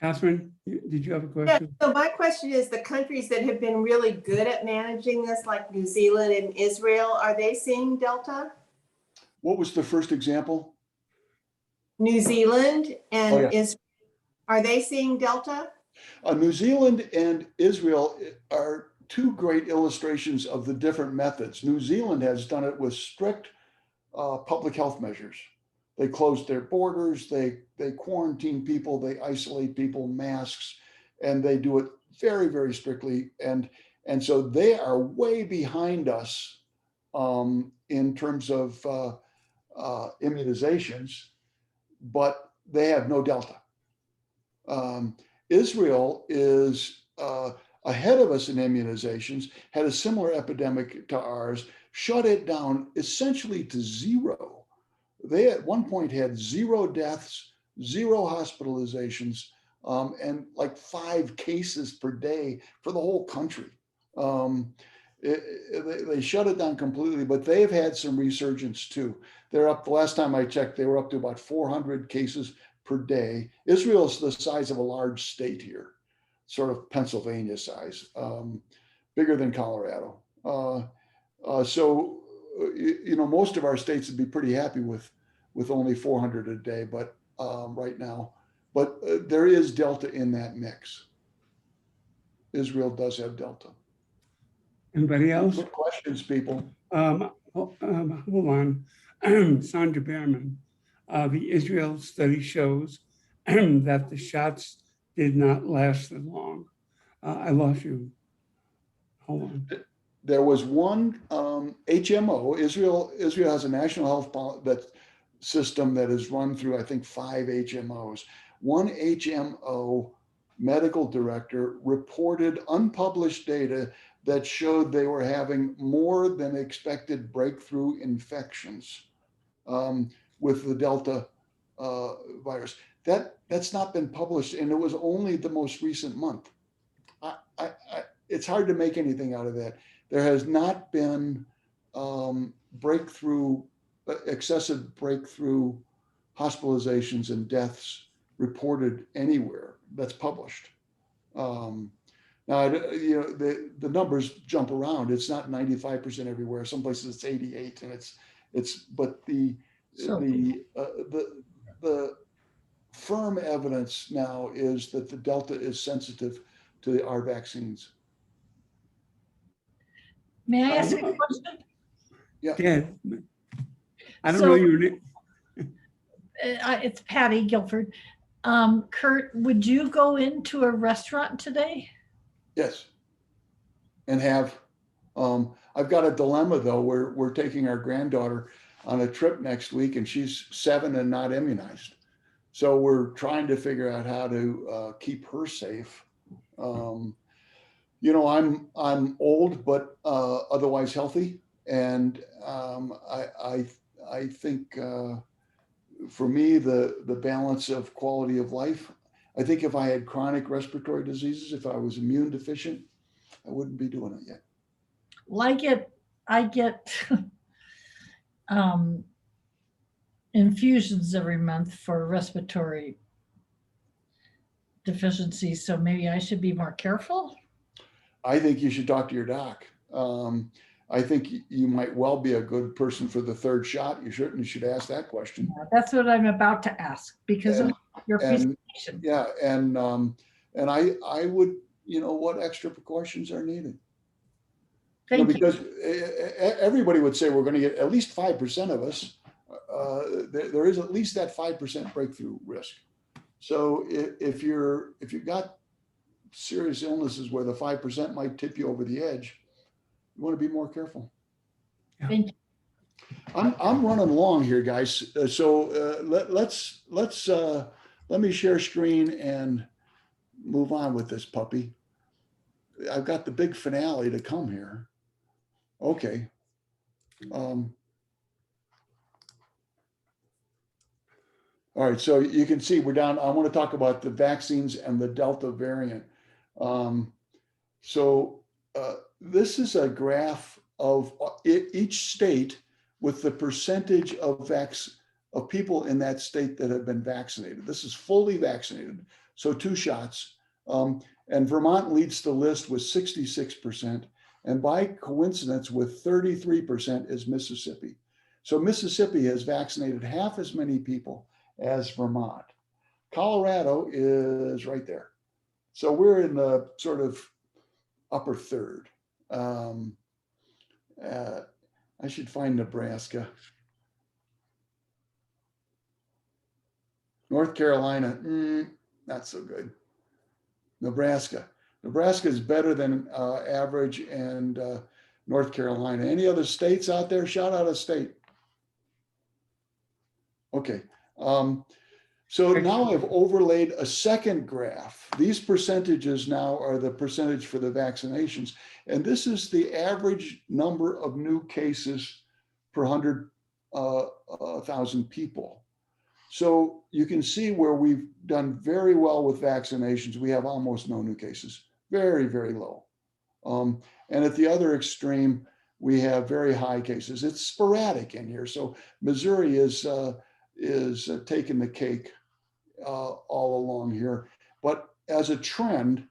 Catherine, did you have a Yeah, question? so my question is, the countries that have been really good at managing this, like New Zealand and Israel, are they seeing Delta? What was the first example? New Zealand Oh, and yeah. Israel, are they seeing Delta? New Zealand and Israel are two great illustrations of the different methods. New Zealand has done it with strict public health measures. They closed their borders, they quarantine people, they isolate people, masks, and they do it very, very strictly. And so they are way behind us in terms of immunizations, but they have no Delta. Israel is ahead of us in immunizations, had a similar epidemic to ours, shut it down essentially to zero. They at one point had 0 deaths, 0 hospitalizations, and like 5 cases per day for the whole country. They shut it down completely, but they've had some resurgence too. They're up, the last time I checked, they were up to about 400 cases per day. Israel is the size of a large state here, sort of Pennsylvania size, bigger than Colorado. So, you know, most of our states would be pretty happy with only 400 a day, but right now, but there is Delta in that mix. Israel does have Delta. Anybody else? Good questions, people. Hold on. Sandra Behrman. The Israel study shows that the shots did not last that long. I lost you. Hold on. There was one HMO. Israel has a national health system that is run through, I think, 5 HMOs. One HMO medical director reported unpublished data that showed they were having more than expected breakthrough infections with the Delta virus. That's not been published, and it was only the most recent month. It's hard to make anything out of that. There has not been excessive breakthrough hospitalizations and deaths reported anywhere that's published. Now, you know, the numbers jump around. It's not 95% everywhere. Some places it's 88, and but the firm evidence now is that the Delta is sensitive to our vaccines. May I ask a question? Yeah. Yeah. I don't know your name. It's Patty Guilford. Curt, would you go into a restaurant today? Yes. And have, I've got a dilemma though. We're taking our granddaughter on a trip next week, and she's 7 and not immunized. So we're trying to figure out how to keep her safe. You know, I'm old, but otherwise healthy. And I think for me, the balance of quality of life, I think if I had chronic respiratory diseases, if I was immune deficient, I wouldn't be doing it yet. Well, I get infusions every month for respiratory deficiency. So maybe I should be more careful. I think you should talk to your doc. I think you might well be a good person for the 3rd shot. You certainly should ask that question. Yeah, that's what I'm about to ask because of your presentation. Yeah, and I would, you know, what extra precautions are needed? Thank you. Because everybody would say we're going to get at least 5% of us. There is at least that 5% breakthrough risk. So if you've got serious illnesses where the 5% might tip you over the edge, you want to be more careful. Thank you. I'm running along here, guys. So let me share screen and move on with this puppy. I've got the big finale to come here. Okay. All right, so you can see we're down. I want to talk about the vaccines and the Delta variant. This is a graph of each state with the percentage of people in that state that have been vaccinated. This is fully vaccinated, so 2 shots. And Vermont leads the list with 66%. And by coincidence, with 33% is Mississippi. So Mississippi has vaccinated half as many people as Vermont. Colorado is right there. So we're in the sort of upper third. I should find Nebraska. North Carolina, not so good. Nebraska is better than average, and North Carolina. Any other states out there? Shout out a state. Okay. So now I've overlaid a second graph. These percentages now are the percentage for the vaccinations. And this is the average number of new cases per 100,000 people. So you can see where we've done very well with vaccinations. We have almost no new cases, very, very low. And at the other extreme, we have very high cases. It's sporadic in here. So Missouri is taking the cake all along here. But as a trend,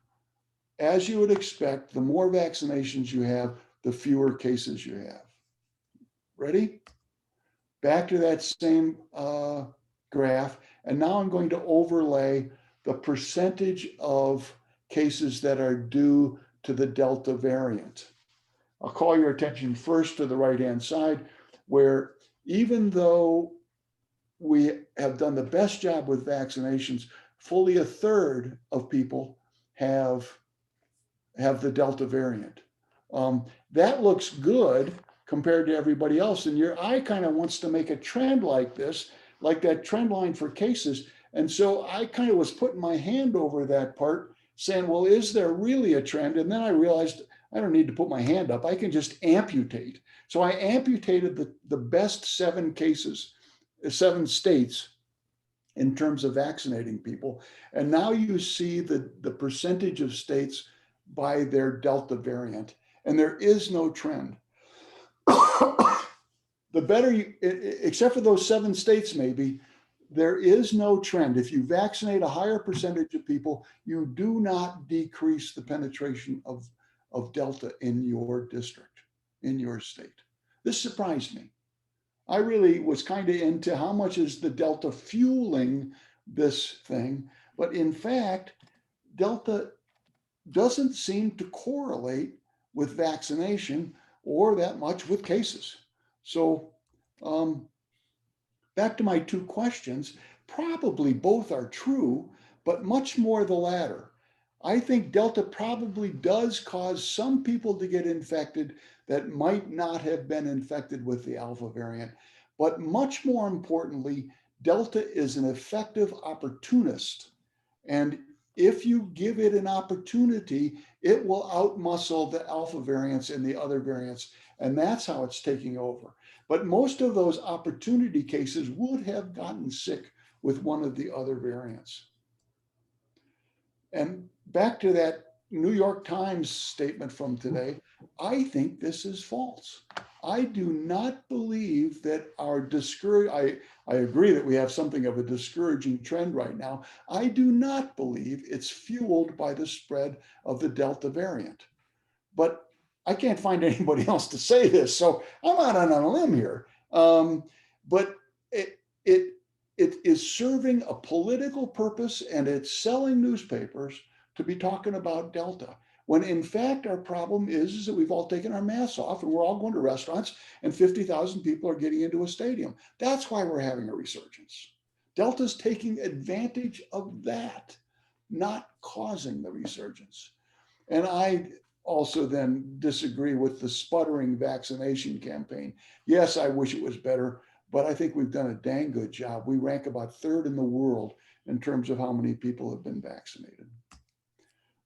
as you would expect, the more vaccinations you have, the fewer cases you have. Ready? Back to that same graph. And now I'm going to overlay the percentage of cases that are due to the Delta variant. I'll call your attention first to the right-hand side, where even though we have done the best job with vaccinations, fully a third of people have the Delta variant. That looks good compared to everybody else. And your eye kind of wants to make a trend like this, like that trend line for cases. And so I kind of was putting my hand over that part saying, well, is there really a trend? And then I realized I don't need to put my hand up. I can just amputate. So I amputated the best 7 states in terms of vaccinating people. And now you see the percentage of states by their Delta variant, and there is no trend. The better you, except for those 7 states maybe, there is no trend. If you vaccinate a higher percentage of people, you do not decrease the penetration of Delta in your district, in your state. This surprised me. I really was kind of into how much is the Delta fueling this thing, but in fact, Delta doesn't seem to correlate with vaccination or that much with cases. So back to my 2 questions, probably both are true, but much more the latter. I think Delta probably does cause some people to get infected that might not have been infected with the Alpha variant. But much more importantly, Delta is an effective opportunist. And if you give it an opportunity, it will outmuscle the Alpha variants and the other variants. And that's how it's taking over. But most of those opportunity cases would have gotten sick with one of the other variants. And back to that New York Times statement from today, I think this is false. I do not believe that I agree that we have something of a discouraging trend right now. I do not believe it's fueled by the spread of the Delta variant. But I can't find anybody else to say this, so I'm out on a limb here. But it is serving a political purpose, and it's selling newspapers to be talking about Delta, when in fact our problem is that we've all taken our masks off and we're all going to restaurants and 50,000 people are getting into a stadium. That's why we're having a resurgence. Delta's taking advantage of that, not causing the resurgence. And I also then disagree with the sputtering vaccination campaign. Yes, I wish it was better, but I think we've done a dang good job. We rank about 3rd in the world in terms of how many people have been vaccinated.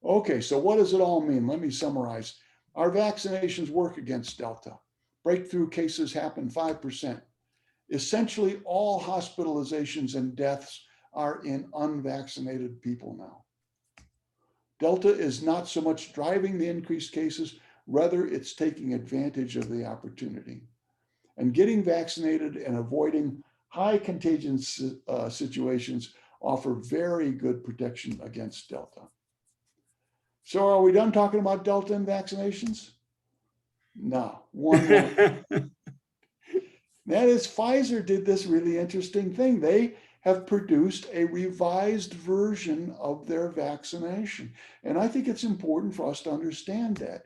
Okay, so what does it all mean? Let me summarize. Our vaccinations work against Delta. Breakthrough cases happen 5%. Essentially, all hospitalizations and deaths are in unvaccinated people now. Delta is not so much driving the increased cases, rather it's taking advantage of the opportunity. And getting vaccinated and avoiding high contagion situations offer very good protection against Delta. So are we done talking about Delta and vaccinations? No, one more. That is, Pfizer did this really interesting thing. They have produced a revised version of their vaccination. And I think it's important for us to understand that.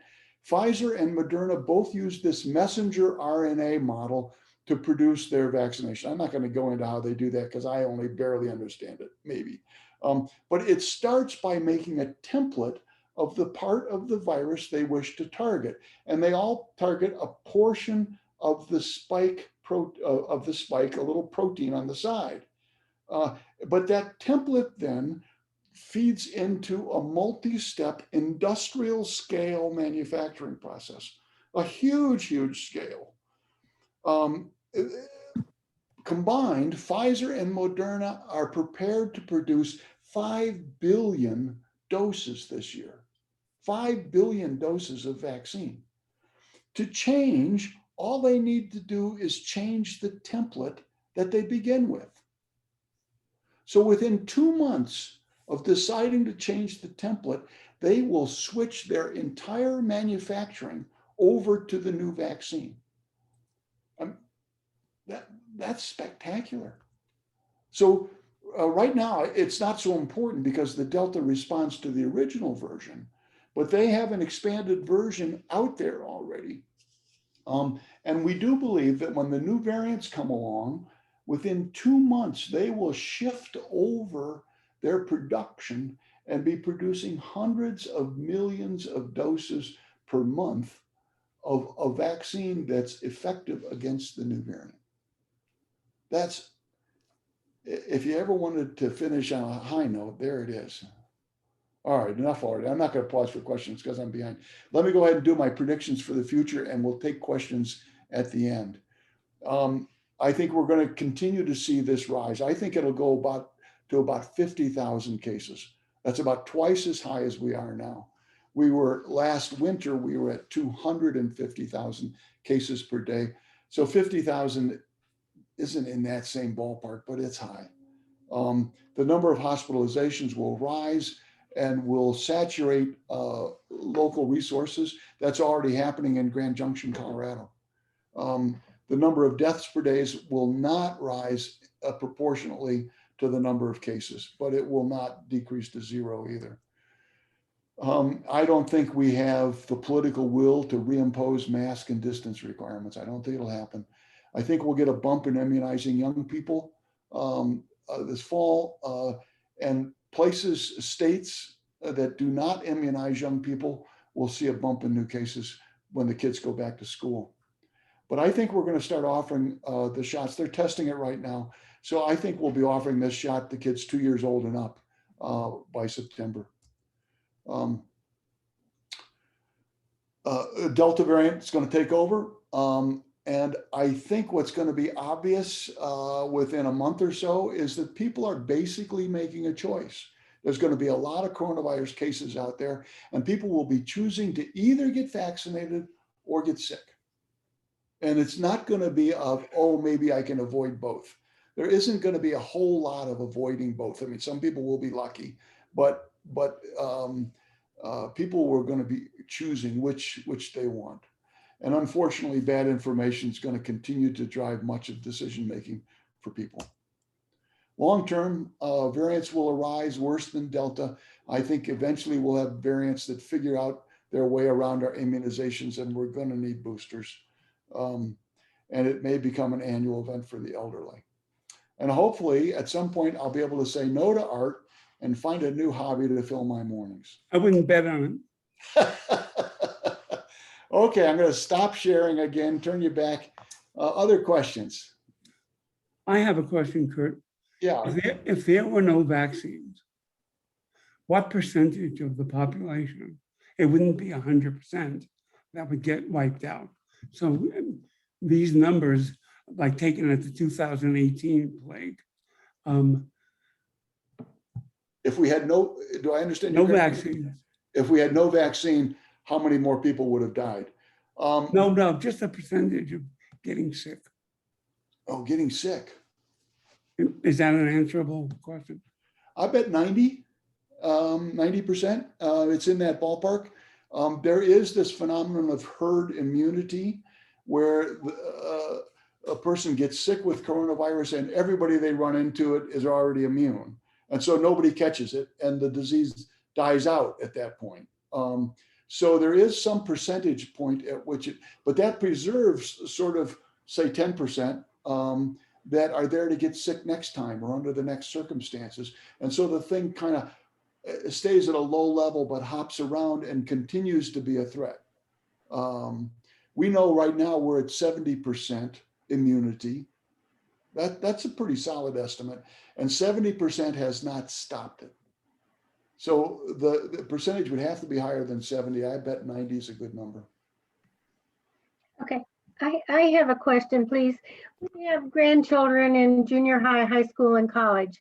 Pfizer and Moderna both use this messenger RNA model to produce their vaccination. I'm not going to go into how they do that because I only barely understand it, maybe. But it starts by making a template of the part of the virus they wish to target. And they all target a portion of the spike, a little protein on the side. But that template then feeds into a multi-step industrial scale manufacturing process, a huge, huge scale. Combined, Pfizer and Moderna are prepared to produce 5 billion doses this year. 5 billion doses of vaccine. To change, all they need to do is change the template that they begin with. So within 2 months of deciding to change the template, they will switch their entire manufacturing over to the new vaccine. That's spectacular. So right now, it's not so important because the Delta responds to the original version, but they have an expanded version out there already. And we do believe that when the new variants come along, within 2 months, they will shift over their production and be producing hundreds of millions of doses per month of a vaccine that's effective against the new variant. That's, if you ever wanted to finish on a high note, there it is. All right, enough already. I'm not going to pause for questions because I'm behind. Let me go ahead and do my predictions for the future and we'll take questions at the end. I think we're going to continue to see this rise. I think it'll go to about 50,000 cases. That's about twice as high as we are now. Last winter, we were at 250,000 cases per day. So 50,000 isn't in that same ballpark, but it's high. The number of hospitalizations will rise and will saturate local resources. That's already happening in Grand Junction, Colorado. The number of deaths per day will not rise proportionately to the number of cases, but it will not decrease to zero either. I don't think we have the political will to reimpose mask and distance requirements. I don't think it'll happen. I think we'll get a bump in immunizing young people this fall, and states that do not immunize young people will see a bump in new cases when the kids go back to school. But I think we're going to start offering the shots. They're testing it right now. So I think we'll be offering this shot to kids 2 years old and up by September. Delta variant is going to take over. And I think what's going to be obvious within a month or so is that people are basically making a choice. There's going to be a lot of coronavirus cases out there, and people will be choosing to either get vaccinated or get sick. And it's not going to be maybe I can avoid both. There isn't going to be a whole lot of avoiding both. I mean, some people will be lucky, but people were going to be choosing which they want. And unfortunately, bad information is going to continue to drive much of decision-making for people. Long-term, variants will arise worse than Delta. I think eventually we'll have variants that figure out their way around our immunizations, and we're going to need boosters. And it may become an annual event for the elderly. And hopefully, at some point, I'll be able to say no to art and find a new hobby to fill my mornings. I wouldn't bet on it. Okay, I'm going to stop sharing again, turn you back. Other questions? I have a question, Curt. Yeah. If there were no vaccines, what percentage of the population? It wouldn't be 100% that would get wiped out. So these numbers, like taken at the 2018 plague, If we had no, do I understand? no your question? vaccine. If we had no vaccine, how many more people would have died? No, just a percentage of getting sick. Oh, getting sick. Is that an answerable question? I bet 90%. It's in that ballpark. There is this phenomenon of herd immunity where a person gets sick with coronavirus and everybody they run into it is already immune. And so nobody catches it and the disease dies out at that point. So there is some percentage point at which it, but that preserves sort of say 10% that are there to get sick next time or under the next circumstances. And so the thing kind of stays at a low level, but hops around and continues to be a threat. We know right now we're at 70% immunity. That's a pretty solid estimate. And 70% has not stopped it. So the percentage would have to be higher than 70. I bet 90 is a good number. Okay, I have a question, please. We have grandchildren in junior high, high school, and college.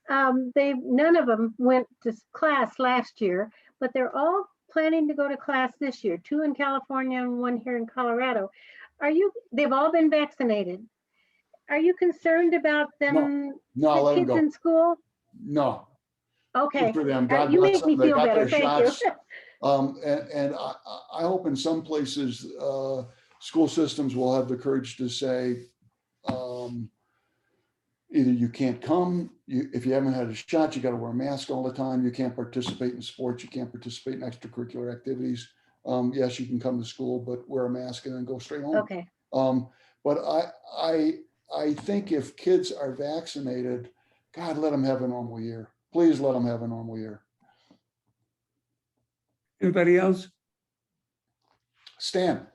None of them went to class last year, but they're all planning to go to class this year, 2 in California and 1 here in Colorado. They've all been vaccinated. Are you concerned about them, No, let them kids go. in school? No. Okay, Good for them. God you bless make them. me They feel got better, their thank shots. you. And I hope in some places, school systems will have the courage to say, either you can't come, if you haven't had a shot, you got to wear a mask all the time. You can't participate in sports. You can't participate in extracurricular activities. Yes, you can come to school, but wear a mask and then go straight home. Okay. But I think if kids are vaccinated, God, let them have a normal year. Please let them have a normal year. Anybody else? Stan.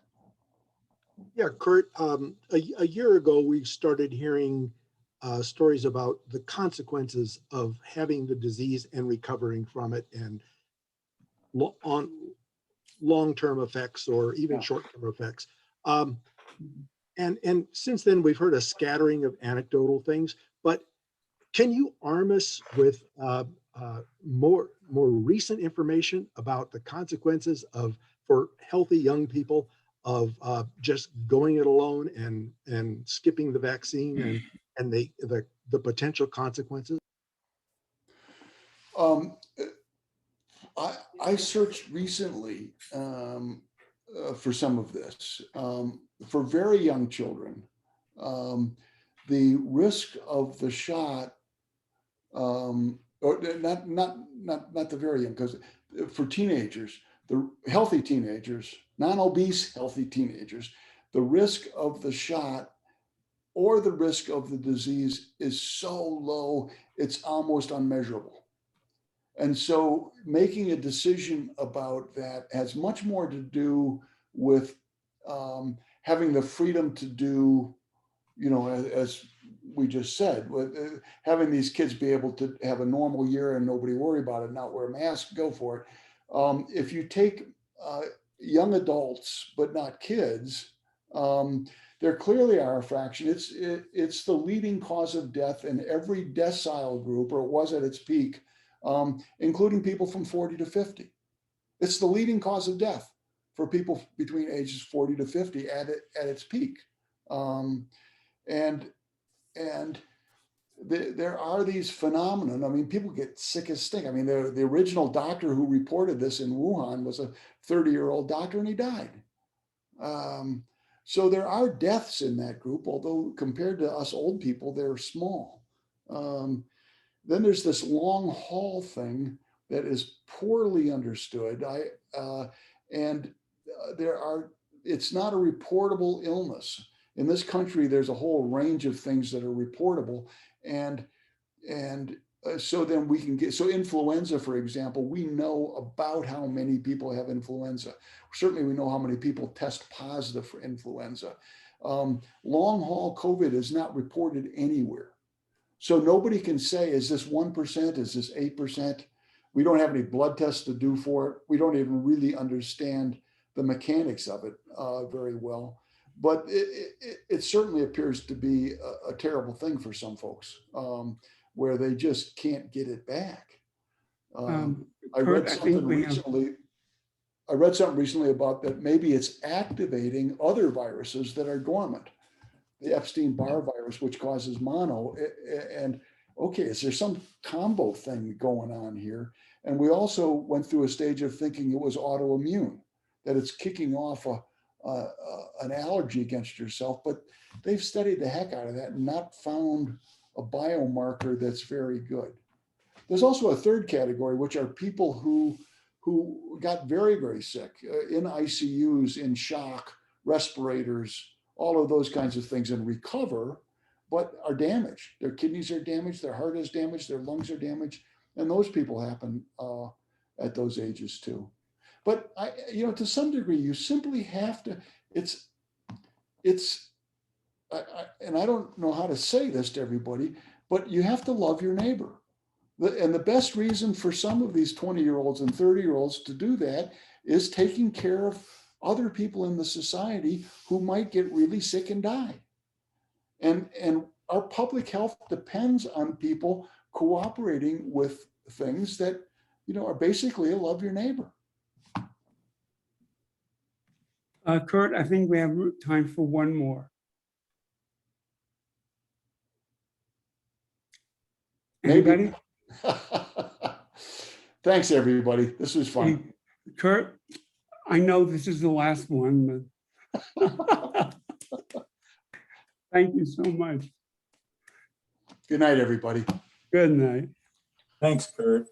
Yeah, Curt, a year ago, we started hearing stories about the consequences of having the disease and recovering from it and on long-term effects or even short-term effects. And since then, we've heard a scattering of anecdotal things, but can you arm us with more recent information about the consequences for healthy young people of just going it alone and skipping the vaccine and the potential consequences? I searched recently for some of this. For very young children, the risk of the shot, or not the very young, because for teenagers, the healthy teenagers, non-obese healthy teenagers, the risk of the shot or the risk of the disease is so low, it's almost unmeasurable. And so making a decision about that has much more to do with having the freedom to do, as we just said, with having these kids be able to have a normal year and nobody worry about it, not wear a mask, go for it. If you take young adults, but not kids, there clearly are a fraction. It's the leading cause of death in every decile group, or it was at its peak, including people from 40 to 50. It's the leading cause of death for people between ages 40 to 50 at its peak. And there are these phenomena. I mean, people get sick as stink. I mean, the original doctor who reported this in Wuhan was a 30-year-old doctor and he died. So there are deaths in that group, although compared to us old people, they're small. Then there's this long haul thing that is poorly understood. It's not a reportable illness. In this country, there's a whole range of things that are reportable. So then we can get, so influenza, for example, we know about how many people have influenza. Certainly we know how many people test positive for influenza. Long haul COVID is not reported anywhere. So nobody can say, is this 1%? Is this 8%? We don't have any blood tests to do for it. We don't even really understand the mechanics of it very well. But it certainly appears to be a terrible thing for some folks, where they just can't get it back. I read something recently. I read something recently about that maybe it's activating other viruses that are dormant. The Epstein-Barr virus, which causes mono, and okay, is there some combo thing going on here? And we also went through a stage of thinking it was autoimmune, that it's kicking off an allergy against yourself, but they've studied the heck out of that and not found a biomarker that's very good. There's also a third category, which are people who got very, very sick in ICUs, in shock, respirators, all of those kinds of things, and recover, but are damaged. Their kidneys are damaged, their heart is damaged, their lungs are damaged, and those people happen at those ages too. But to some degree, you simply have to. And I don't know how to say this to everybody, but you have to love your neighbor. And the best reason for some of these 20-year-olds and 30-year-olds to do that is taking care of other people in the society who might get really sick and die. And our public health depends on people cooperating with things that, are basically a love your neighbor. Curt, I think we have time for one more. Anybody? Thanks, everybody. This was fun. Hey, Curt, I know this is the last one, but thank you so much. Good night, everybody. Good night. Thanks, Curt.